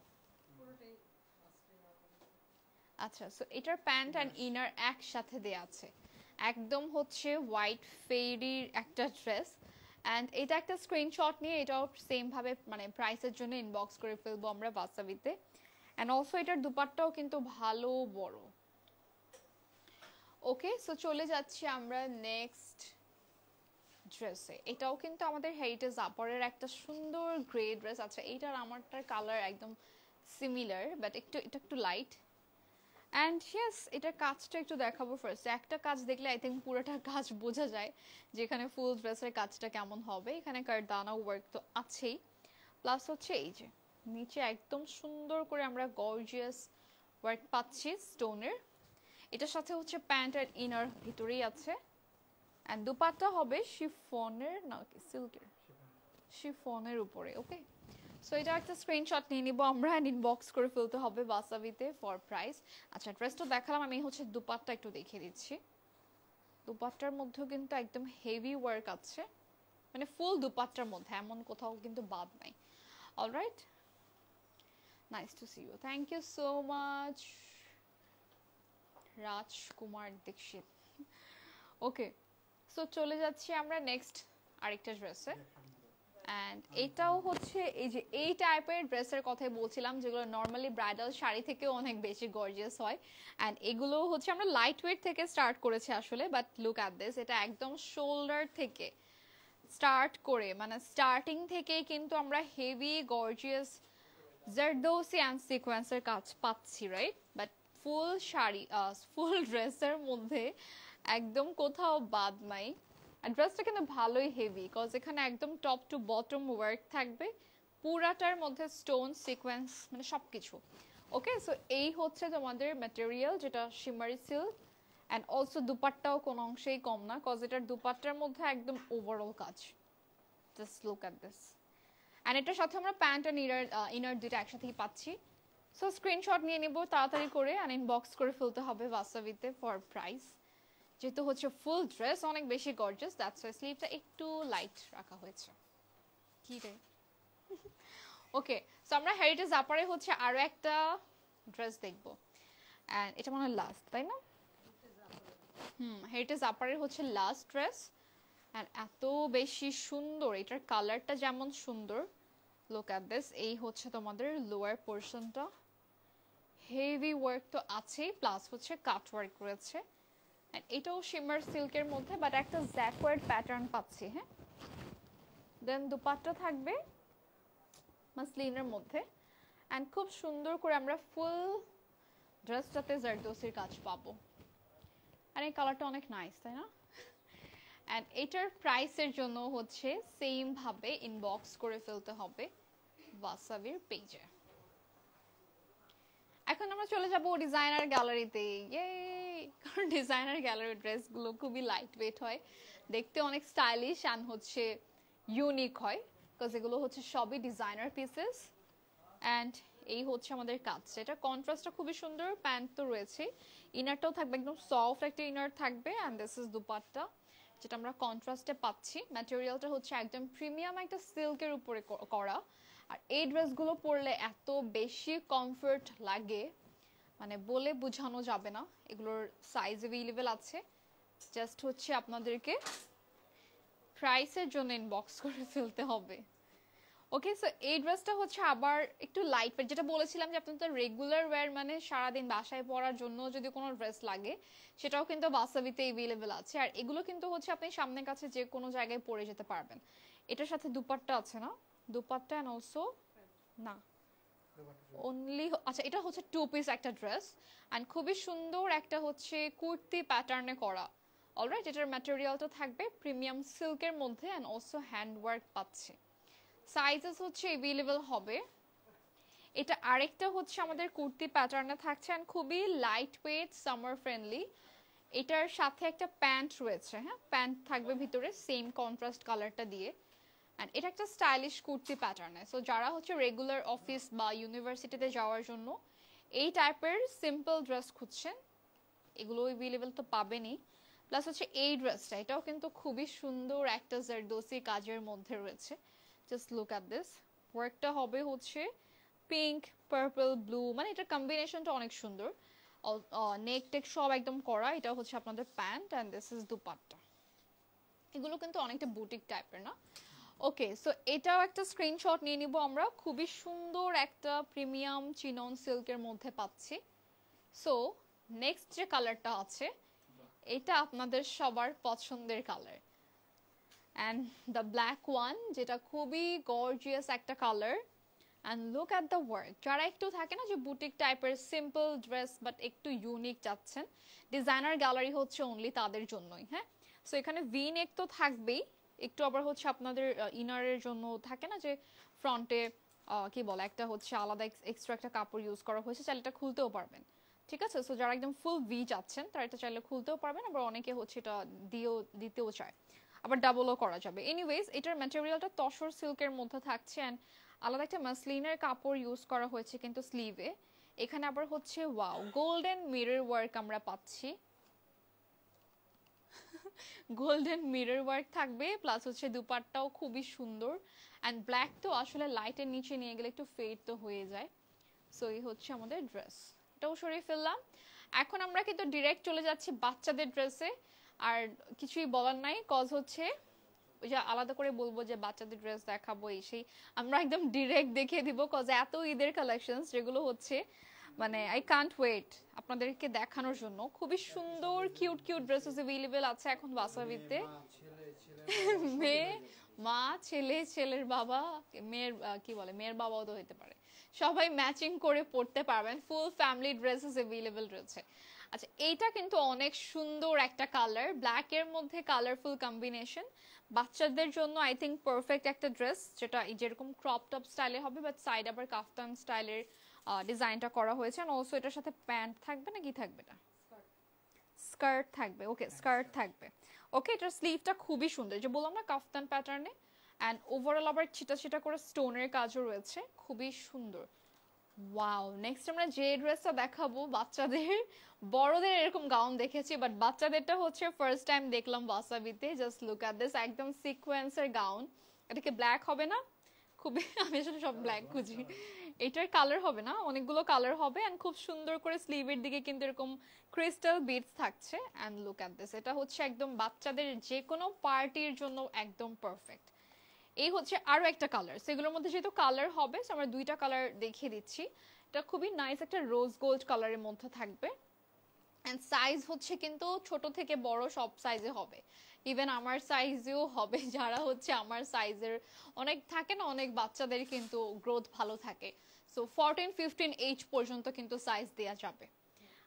আচ্ছা, সো এটার প্যান্ট অ্যান্ড ইনার একসাথে দেয়া আছে, একদম হচ্ছে হোয়াইট ফেরির একটা ড্রেস। অ্যান্ড এটা একটা স্ক্রিনশট নিয়ে এটাও সেম ভাবে মানে প্রাইসের জন্য ইনবক্স করে ফেলবো আমরা ওয়াসাবিতে। অ্যান্ড অলসো এটার দুপাট্টাও কিন্তু ভালো বড়। ওকে, সো চলে যাচ্ছি আমরা নেক্সট ড্রেসে। এটাও কিন্তু আমাদের হেরিটেজ আপরের একটা সুন্দর গ্রে ড্রেস আছে। এইটার আমারটার কালার একদম সিমিলার, বাট এটা একটু লাইট। অ্যান্ড ইয়েস, এটার কাজটা একটু দেখাবো ফার্স্ট। একটা কাজ দেখলে আই থিঙ্ক পুরোটা কাজ বোঝা যায় যে এখানে ফুল ড্রেসের কাজটা কেমন হবে। এখানে কারদানা ওয়ার্ক তো আছেই, প্লাস হচ্ছে এই যে নিচে একদম সুন্দর করে আমরা গর্জিয়াস ওয়ার্ক পাচ্ছি স্টোনের। এটার সাথে হচ্ছে প্যান্ট আর ইনার ভিতরেই আছে। অ্যান্ড দুপাট্টা হবে শিফনের নাকি সিল্কের, শিফনের উপরে। ওকে, সো এটা একটা স্ক্রিনশট নিয়ে নিব আমরা, অ্যান্ড ইনবক্স করে ফেলতে হবে বাসাবিতে ফর প্রাইস। আচ্ছা, ড্রেসটা দেখালাম, আমি হচ্ছে দুপাট্টা একটু দেখিয়ে দিচ্ছি। দুপাট্টার মধ্যেও কিন্তু একদম হেভি ওয়ার্ক আছে, মানে ফুল দুপাট্টার মধ্যে, এমন কোথাও কিন্তু বাদ নাই। Alright, nice to see you, thank you so much Rajkumar Dikshit. Okay, so চলে যাচ্ছি আমরা নেক্সট আরেকটা ড্রেসে। অ্যান্ড এটাও হচ্ছে এই যে এই টাইপের ড্রেসের কথাই বলছিলাম, যেগুলো নর্মালি ব্রাইডাল শাড়ি থেকেও অনেক বেশি গর্জিয়াস হয়। অ্যান্ড এগুলো হচ্ছে আমরা লাইট ওয়েট থেকে স্টার্ট করেছি আসলে, বাট লুক অ্যাট দিস, এটা একদম শোল্ডার থেকে স্টার্ট করে, মানে স্টার্টিং থেকেই কিন্তু আমরা হেভি গর্জিয়াস জারদৌসি অ্যান্ড সিকোয়েন্সের কাজ পাচ্ছি, রাইট? বাট ফুল শাড়ি, ফুল ড্রেসের মধ্যে একদম কোথাও বাদ নাই। আর ড্রেসটা কিন্তু ভালোই হেভি, কজ এখানে একদম টপ টু বটম ওয়ার্ক থাকবে, পুরাটার মধ্যে স্টোন সিকোয়েন্স, মানে সবকিছু। ওকে, সো এই হচ্ছে তোমাদের ম্যাটেরিয়াল, যেটা শিমারি সিল্ক। অ্যান্ড অলসো দুপাট্টাও কোনো অংশেই কম না, কজ এটার দুপাট্টার মধ্যে একদম ওভারঅল কাজ। Just look at this. And এটার সাথে আমরা প্যান্ট আর ইনার দুটো একসাথেই পাচ্ছি। সো স্ক্রিনশট নিয়ে নেব তাড়াতাড়ি করে, অ্যান্ড ইনবক্স করে ফেলতে হবে বাসাবিতে ফর প্রাইস। যেহেতু হচ্ছে ফুল ড্রেস অনেক বেশি গর্জিয়াস, দ্যাটস ওয়াই স্লিভটা একটু লাইট রাখা হয়েছে। কি রে? ওকে, সো আমরা হেরিটেজ আপারে হচ্ছে আরো একটা ড্রেস দেখবো, অ্যান্ড এটা মনে হয় লাস্ট, তাই না? হেরিটেজ আপারের হচ্ছে লাস্ট ড্রেস। অ্যান্ড এত বেশি সুন্দর, এটার কালারটা যেমন সুন্দর, লুক অ্যাট দিস। এই হচ্ছে তোমাদের লোয়ার পোর্শনটা, হেভি ওয়ার্ক তো আছেই, প্লাস হচ্ছে কাট ওয়ার্ক রয়েছে। এটাও শিমার সিল্কের মধ্যে, বাট একটা জ্যাকওয়ার্ড প্যাটার্ন পাচ্ছি। হ্যাঁ, দেন দুপাট্টা থাকবে মাসলিনের মধ্যে, অ্যান্ড খুব সুন্দর করে আমরা ফুল ড্রেসটাতে জারদৌসির কাজ পাবো। আর এই কালারটা অনেক নাইস, তাই না? অ্যান্ড এটার প্রাইসের জন্য হচ্ছে সেম ভাবে ইনবক্স করে ফেলতে হবে ওয়াসাবির পেজে। এখন আমরা চলে যাব ডিজাইনার গ্যালারিতে, কারণ ডিজাইনার গ্যালারির ড্রেসগুলো খুবই লাইট ওয়েট হয়, দেখতে অনেক স্টাইলিশ অ্যান্ড হচ্ছে ইউনিক হয়, বিকজ এগুলো হচ্ছে সবই ডিজাইনার পিসেস। অ্যান্ড এই হচ্ছে আমাদের কাজ, এটা কন্ট্রাস্টটা খুবই সুন্দর। প্যান্ট তো রয়েছে, ইনারটাও থাকবে একদম সফট একটা ইনার থাকবে, অ্যান্ড দিস ইজ দুপাট্টা, যেটা আমরা কন্ট্রাস্টে পাচ্ছি। ম্যাটেরিয়ালটা হচ্ছে একদম প্রিমিয়াম একটা সিল্কের উপরে করা। আর এই ড্রেসগুলো পরলে এত বেশি কমফোর্ট লাগে, মানে বলে বোঝানো যাবে না। এগুলোর সাইজ অ্যাভেলেবেল আছে, জাস্ট হচ্ছে আপনাদেরকে প্রাইসের জন্য ইনবক্স করে ফেলতে হবে। ওকে, সো এই ড্রেসটা হচ্ছে আবার একটু লাইট ওয়েট, যেটা বলেছিলাম যে আপনাদের রেগুলার ওয়্যার, মানে সারাদিন বাসায় পরার জন্য যদি কোনো ড্রেস লাগে, সেটাও কিন্তু বাসাবিতে অ্যাভেলেবেল আছে। আর এগুলো কিন্তু হচ্ছে আপনি সামনের কাছে যে কোনো জায়গায় পরে যেতে পারবেন। এটার সাথে দুপাট্টা আছে না? দুপাট্টা অ্যান্ড অলসো না অনলি, আচ্ছা এটা হচ্ছে টু পিস একটা ড্রেস, অ্যান্ড খুবই সুন্দর একটা হচ্ছে কুর্তি প্যাটার্নে করা। অলরাইট, এটার ম্যাটেরিয়ালটা থাকবে প্রিমিয়াম সিল্কের মধ্যে, অ্যান্ড অলসো হ্যান্ড ওয়ার্ক পাচ্ছে। সাইজেস হচ্ছে অ্যাভেলেবেল হবে। এটা আরেকটা হচ্ছে আমাদের কুর্তি প্যাটার্নে থাকছে, অ্যান্ড খুবই লাইট ওয়েট, সামার ফ্রেন্ডলি। এটার সাথে একটা প্যান্ট রয়েছে, হ্যাঁ প্যান্ট থাকবে ভিতরে সেম কন্ট্রাস্ট কালারটা দিয়ে। অ্যান্ড এটা একটা স্টাইলিশ কুর্তি প্যাটার্নে, সো যারা হচ্ছে রেগুলার অফিস বা ইউনিভার্সিটিতে যাওয়ার জন্য এই টাইপের সিম্পল ড্রেস খুঁজছেন, এগুলো অ্যাভেলেবেল তো পাবেনই। প্লাস হচ্ছে এই ড্রেসটা, এটাও কিন্তু খুবই সুন্দর একটা জারদৌসি কাজের মধ্যে রয়েছে। জাস্ট লুক অ্যাট দিস, ওয়ার্কটা হবে হচ্ছে পিঙ্ক, পার্পল, ব্লু, মানে এটার কম্বিনেশনটা অনেক সুন্দর। নেক টেক সব একদম করা। এটা হচ্ছে আপনাদের pant, and this is dupatta. এগুলো কিন্তু অনেকটা বুটিক টাইপের না? ওকে, সো এটাও একটা স্ক্রিনশট নিয়ে নিব আমরা। খুবই সুন্দর একটা প্রিমিয়াম চিনন সিল্কের মধ্যে পাচ্ছি। সো নেক্সট যে কালারটা আছে, এটা আপনাদের সবার পছন্দের colour, and the black one যেটা খুবই গর্জিয়াস একটা colour and look at the work যারা একটু থাকে না যে বুটিক টাইপের সিম্পল ড্রেস বাট একটু ইউনিক চাচ্ছেন ডিজাইনার গ্যালারি হচ্ছে অনলি তাদের জন্যই হ্যাঁ সো এখানে ভি নেক তো থাকবেই একটু আবার হচ্ছে আপনাদের ইনারের জন্য থাকে না যে ফ্রন্টে কি বলে একটা হচ্ছে আলাদা এক্সট্রা একটা কাপড় ইউজ করা হয়েছে চাইলে এটা খুলতেও পারবেন ঠিক আছে সো যারা একদম ফুল ভি চাচ্ছেন তারা এটা চাইলে খুলতেও পারবেন আবার অনেকে হচ্ছে এটা দিতেও চায় আবার ডাবলও করা যাবে এনিওয়েজ এটার ম্যাটেরিয়ালটা তসর সিল্কের মধ্যে থাকছে এন্ড আলাদা একটা মাসলিনের কাপড় ইউজ করা হয়েছে কিন্তু স্লিভে এখানে আবার হচ্ছে ওয়াও গোল্ডেন মিরর ওয়ার্ক আমরা পাচ্ছি গোল্ডেন মিরর ওয়ার্ক থাকবে প্লাস হচ্ছে দুপাট্টাও খুবই সুন্দর এন্ড ব্ল্যাক তো আসলে লাইটের নিচে নিয়ে গেলে একটু ফেড তো হয়ে যায় সো এই হচ্ছে আমাদের ড্রেস এটাও সরিয়ে ফেললাম এখন আমরা কিন্তু ডিরেক্ট চলে যাচ্ছি বাচ্চাদের ড্রেসে আর কিছুই বলার নাই কজ হচ্ছে ওই যে আলাদা করে বলবো যে বাচ্চাদের ড্রেস দেখাবো এই সেই আমরা একদম ডিরেক্ট দেখিয়ে দিব কজ এত ঈদের কালেকশনস যেগুলো হচ্ছে মানে আই কান্ট ওয়েট আপনাদেরকে দেখানোর জন্য খুবই সুন্দর কিউট কিউট ড্রেসেস अवेलेबल আছে এখন বাসাবিতে মেয়ে মা ছেলে ছেলের বাবা মেয়ের কি বলে মেয়ের বাবাও তো হতে পারে সবাই ম্যাচিং করে পড়তে পারবেন ফুল ফ্যামিলি ড্রেসেস अवेलेबल রয়েছে আচ্ছা এইটা কিন্তু অনেক সুন্দর একটা কালার ব্ল্যাক এর মধ্যে কালারফুল কম্বিনেশন বাচ্চাদের জন্য আই থিংক পারফেক্ট একটা ড্রেস যেটা যেরকম ক্রপ টপ স্টাইলে হবে বাট সাইড আবার কাফতান স্টাইলের ডিজাইনটা করা হয়েছে এন্ড অলসো এটার সাথে প্যান্ট থাকবে না কি থাকবে এটা স্কার্ট থাকবে ওকে স্কার্ট থাকবে ওকে এটার স্লিভটা খুবই সুন্দর যে বললাম না কাফতান প্যাটার্নে এন্ড ওভারঅল আবার ছিটা ছিটা করে স্টোনের কাজও রয়েছে খুবই সুন্দর ওয়াও নেক্সট আমরা যে ড্রেসটা দেখাবো বাচ্চাদের বড়দের এরকম গাউন দেখেছি বাট বাচ্চাদেরটা হচ্ছে ফার্স্ট টাইম দেখলাম ওয়াসাবিতে জাস্ট লুক এট দিস একদম সিকোয়েন্সের গাউন এটা কি ব্ল্যাক হবে না খুবই আমি আসলে সব ব্ল্যাক খুঁজি এটার কালার হবে না অনেকগুলো কালার হবে এন্ড খুব সুন্দর করে স্লিভের দিকে কিন্তু এরকম ক্রিস্টাল বিটস থাকছে এন্ড লুক এট দিস এটা হচ্ছে একদম বাচ্চাদের যে কোনো পার্টির জন্য একদম পারফেক্ট এই হচ্ছে আরো একটা কালার সেগুলোর মধ্যে যেহেতু কালার হবে আমরা দুইটা কালার দেখিয়ে দিচ্ছি এটা খুবই নাইস একটা রোজ গোল্ড কালারের মধ্যে থাকবে এন্ড সাইজ হচ্ছে কিন্তু ছোট থেকে বড় সব সাইজে হবে ইভেন আমার সাইজেও হবে যারা হচ্ছে আমার সাইজের অনেক থাকে না অনেক বাচ্চাদের কিন্তু গ্রোথ ভালো থাকে সো 14-15 এইজ পর্যন্ত কিন্তু সাইজ দেয়া যাবে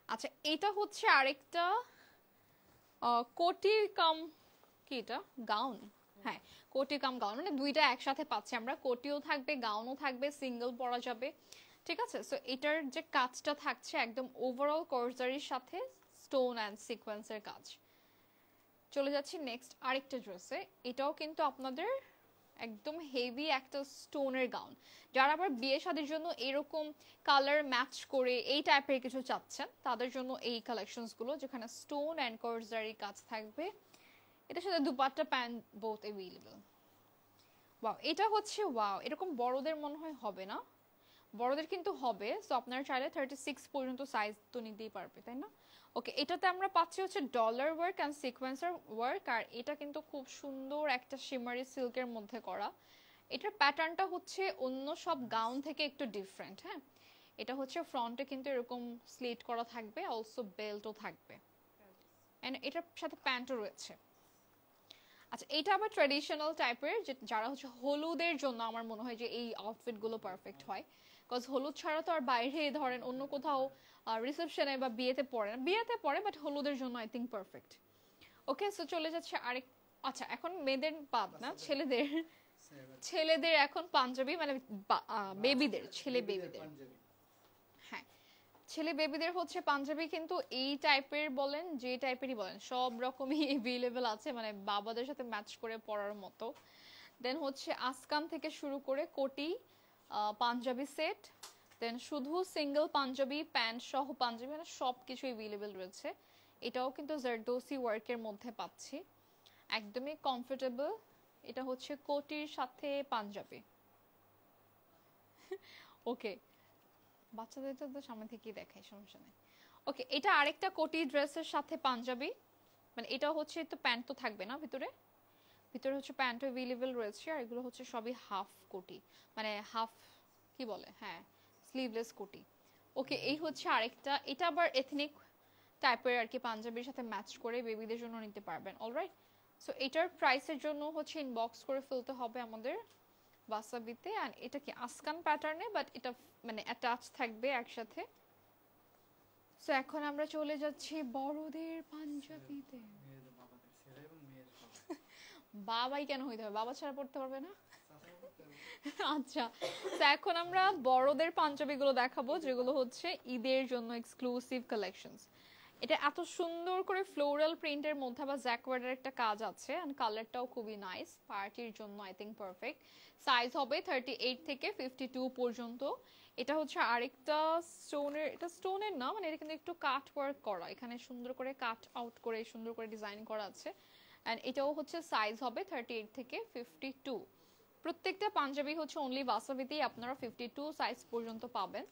আচ্ছা এটা হচ্ছে আরেকটা কোটি কাম কি এটা গাউন হ্যাঁ কোটি কাম গাউন মানে দুইটা একসাথে পাচ্ছি আমরা কোটিও থাকবে গাউনও থাকবে সিঙ্গেল পরা যাবে ঠিক আছে সো এটার যে কাজটা থাকছে একদম ওভারঅল কোর্সারির সাথে স্টোন এন্ড সিকোয়েন্সের কাজ চলে যাচ্ছি নেক্সট আরেকটা ড্রেসে এটাও কিন্তু আপনাদের একদম হেভি একটা স্টোনের গাউন যারা আবার বিয়ে শাদীর জন্য এরকম কালার ম্যাচ করে এই টাইপের কিছু চাচ্ছেন তাদের জন্য এই কালেকশনস গুলো যেখানে স্টোন এন্ড কোর্সারি কাজ থাকবে এটার সাথে dupatta pant both available wow এটা হচ্ছে ওয়াও এরকম বড়দের মনে হয় হবে না বড়দের কিন্তু হবে সো আপনারা চাইলে 36 পর্যন্ত সাইজ তো নিতেই পারবে তাই না ওকে এটাতে আমরা পাচ্ছি হচ্ছে dollar work and sequencer work আর এটা কিন্তু খুব সুন্দর একটা শিমারি সিল্কের মধ্যে করা এটার প্যাটার্নটা হচ্ছে অন্য সব গাউন থেকে একটু ডিফারেন্ট হ্যাঁ এটা হচ্ছে ফ্রন্টে কিন্তু এরকম স্লিট করা থাকবে অলসো বেল্টও থাকবে এন্ড এটার সাথে প্যান্টও রয়েছে আচ্ছা এটা আবার ট্র্যাডিশনাল টাইপের যারা হচ্ছে হলুদের জন্য আমার মনে হয় যে এই আউটফিট গুলো পারফেক্ট হয় কজ হলুদ ছাড়া তো আর বাইরে ধরেন অন্য কোথাও রিসেপশনে বা বিয়েতে পড়ে না বিয়েতে পড়ে বাট হলুদের জন্য I think perfect okay so চলে যাচ্ছে আরেক আচ্ছা এখন মেয়েদের বাদ না ছেলেদের এখন পাঞ্জাবি মানে বেবিদের ছেলে বেবিদের হ্যাঁ ছেলে বেবিদের হচ্ছে পাঞ্জাবি কিন্তু এই টাইপের বলেন যে টাইপেরই বলেন সব রকমই अवेलेबल আছে মানে বাবাদের সাথে ম্যাচ করে পরার মতো দেন হচ্ছে আসকান থেকে শুরু করে কোটি পাঞ্জাবি সেট দেন শুধু সিঙ্গেল পাঞ্জাবি প্যান্ট সহ পাঞ্জাবি মানে সবকিছু अवेलेबल রয়েছে এটাও কিন্তু জারদোসি ওয়ার্কের মধ্যে পাচ্ছি একদমই কমফোর্টেবল এটা হচ্ছে কোটির সাথে পাঞ্জাবি ওকে বাচ্চাদের তো সামনে থেকেই দেখাই সমস্যা নেই ওকে এটা আরেকটা কোটি ড্রেসের সাথে পাঞ্জাবি মানে এটা হচ্ছে তো প্যান্ট তো থাকবে না ভিতরে হচ্ছে প্যান্ট अवेलेबल রয়েছে আর এগুলো হচ্ছে সবই হাফ কোটি মানে হাফ কি বলে হ্যাঁ স্লিভলেস কোটি ওকে এই হচ্ছে আরেকটা এটা আবার এথনিক টাইপের আর কি পাঞ্জাবির সাথে ম্যাচ করে বেবিদের জন্য নিতে পারবেন অলরাইট সো এটার প্রাইসের জন্য হচ্ছে ইনবক্স করে ফেলতে হবে আমাদের ওয়াসাবিতে। অ্যান্ড এটা কি আসকান প্যাটার্নে, বাট এটা মানে অ্যাটাচ থাকবে একসাথে। সো এখন আমরা চলে যাচ্ছি বড়দের পাঞ্জাবিতে। বাবাই কেন হইতে হবে, বাবা ছাড়া পড়তে পারবে না? আচ্ছা, তো এখন আমরা বড়দের পাঞ্জাবিগুলো দেখাবো, যেগুলো হচ্ছে ঈদের জন্য এক্সক্লুসিভ কালেকশনস। এটা এত সুন্দর করে ফ্লোরাল প্রিন্টের মধ্যে আবার জ্যাকওয়ার্ডের একটা কাজ আছে, এন্ড কালারটাও খুবই নাইস, পার্টির জন্য আই থিঙ্ক পারফেক্ট। সাইজ হবে 38 থেকে 52 পর্যন্ত। এটা হচ্ছে আরেকটা স্টোনের, এটা স্টোনের না, মানে এটা কিন্তু একটু কাট ওয়ার্ক করা, এখানে সুন্দর করে কাট আউট করে সুন্দর করে ডিজাইন করা আছে। অ্যান্ড এটাও হচ্ছে সাইজ হবে 38 থেকে 52। প্রত্যেকটা পাঞ্জাবি হচ্ছে অনলি ওয়াসাবিতেই আপনারা 52 সাইজ পর্যন্ত পাবেন।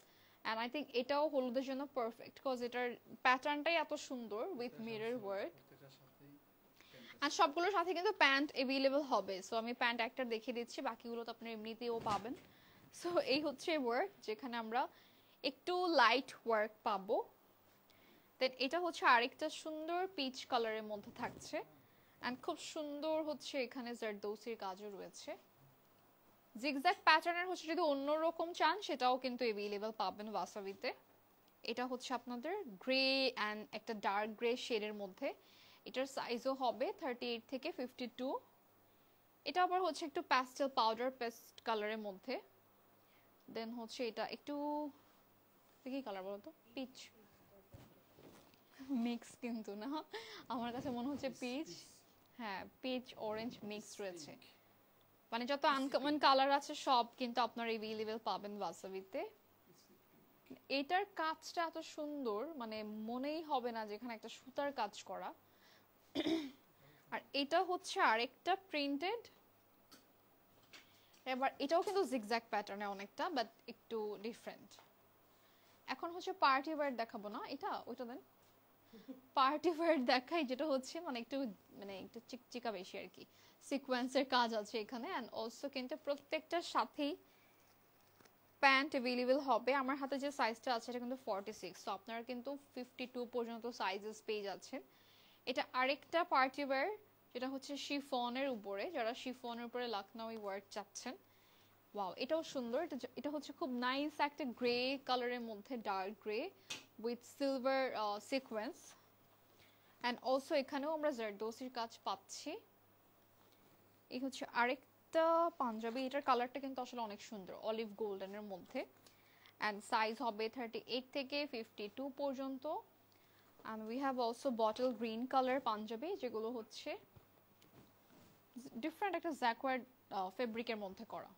অ্যান্ড আই থিঙ্ক এটাও হলুদের জন্য পারফেক্ট, বিকজ এটার প্যাটার্নটাই এত সুন্দর উইথ মিরর ওয়ার্ক। আর সবগুলোর সাথে কিন্তু প্যান্ট অ্যাভেলেবল হবে। সো আমি প্যান্ট একটা দেখিয়ে দিচ্ছি, বাকিগুলো তো আপনি এমনিতেও পাবেন। সো এই হচ্ছে ওয়ার্ক, যেখানে আমরা একটু লাইট ওয়ার্ক পাবো। দেন এটা হচ্ছে আরেকটা সুন্দর পিচ কালারের মধ্যে থাকছে, অ্যান্ড খুব সুন্দর হচ্ছে এখানে জারদৌসির কাজও রয়েছে। জিগজ্যাগ প্যাটার্নের হচ্ছে যদি অন্যরকম চান সেটাও কিন্তু অ্যাভেলেবল পাবেন ওয়াসাবিতে। এটা হচ্ছে আপনাদের গ্রে অ্যান্ড একটা ডার্ক গ্রে শেডের মধ্যে। এটার সাইজও হবে 38 থেকে 52। এটা আবার হচ্ছে একটু প্যাস্টেল পাউডার পেস্ট কালারের মধ্যে। দেন হচ্ছে এটা একটু কি কালার বলতো, পিচ মিক্স কিন্তু না, আমার কাছে মনে হচ্ছে পিচ, হ্যাঁ পিচ অরেঞ্জ মিক্স রয়েছে। মানে যত আনকমন কালার আছে সব কিন্তু আপনার অ্যাভেলেবল পাবেন ওয়াসাবিতে। এটার কাজটা এত সুন্দর, মানে মনেই হবে না যেখানে একটা সুতার কাজ করা। আর এটা হচ্ছে আরেকটা প্রিন্টেড, এবার এটাও কিন্তু জিগজ্যাগ প্যাটার্নে অনেকটা, বাট একটু ডিফারেন্ট। এখন হচ্ছে পার্টি ওয়্যার দেখাবো না, এটা ওইটা দেন, পার্টি ওয়্যার দেখাই, যেটা হচ্ছে মানে একটু চিকচিকা বেশি আর কি, সিকোয়েন্সের কাজ আছে এখানে। অ্যান্ড অলসো কিন্তু প্রত্যেকটার সাথেই প্যান্ট অ্যাভেলেবল হবে। আমার হাতে যে সাইজটা আছে এটা কিন্তু 46, তো আপনারা কিন্তু 52 পর্যন্ত সাইজেস পেয়ে যাচ্ছেন। এটা আরেকটা পার্টি ওয়্যার, যেটা হচ্ছে শিফনের উপরে, যারা শিফনের উপরে লখনউই ওয়ার্ক চাচ্ছেন। ওয়াও, এটাও সুন্দর। এটা হচ্ছে খুব নাইস একটা গ্রে কালারের মধ্যে, dark grey with silver sequence. And also এখানেও আমরা জারদৌসির কাজ পাচ্ছি। এই হচ্ছে আরেকটা পাঞ্জাবি, এটার কালারটা কিন্তু আসলে অনেক সুন্দর, অলিভ গোল্ডেনের মধ্যে। অ্যান্ড সাইজ হবে 38 থেকে 52 পর্যন্ত। And we have also bottle green colour Panjabi, যেগুলো হচ্ছে ডিফারেন্ট একটা জ্যাকওয়ার্ড ফেব্রিকের মধ্যে করা।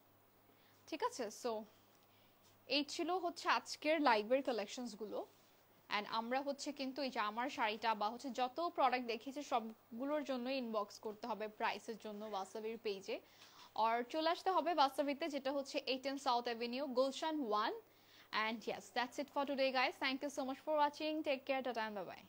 ঠিক আছে, সো এই ছিল হচ্ছে আজকের লাইভের কালেকশনসগুলো। অ্যান্ড আমরা হচ্ছে কিন্তু এই যে আমার শাড়িটা বা হচ্ছে যত প্রোডাক্ট দেখিয়েছি সবগুলোর জন্য ইনবক্স করতে হবে প্রাইসের জন্য ওয়াসাবির পেজে, আর চলে আসতে হবে ওয়াসাবিতে, যেটা হচ্ছে 810 south avenue, Gulshan 1। And yes, that's it for today guys, thank you so much for watching, take care, tata, bye by.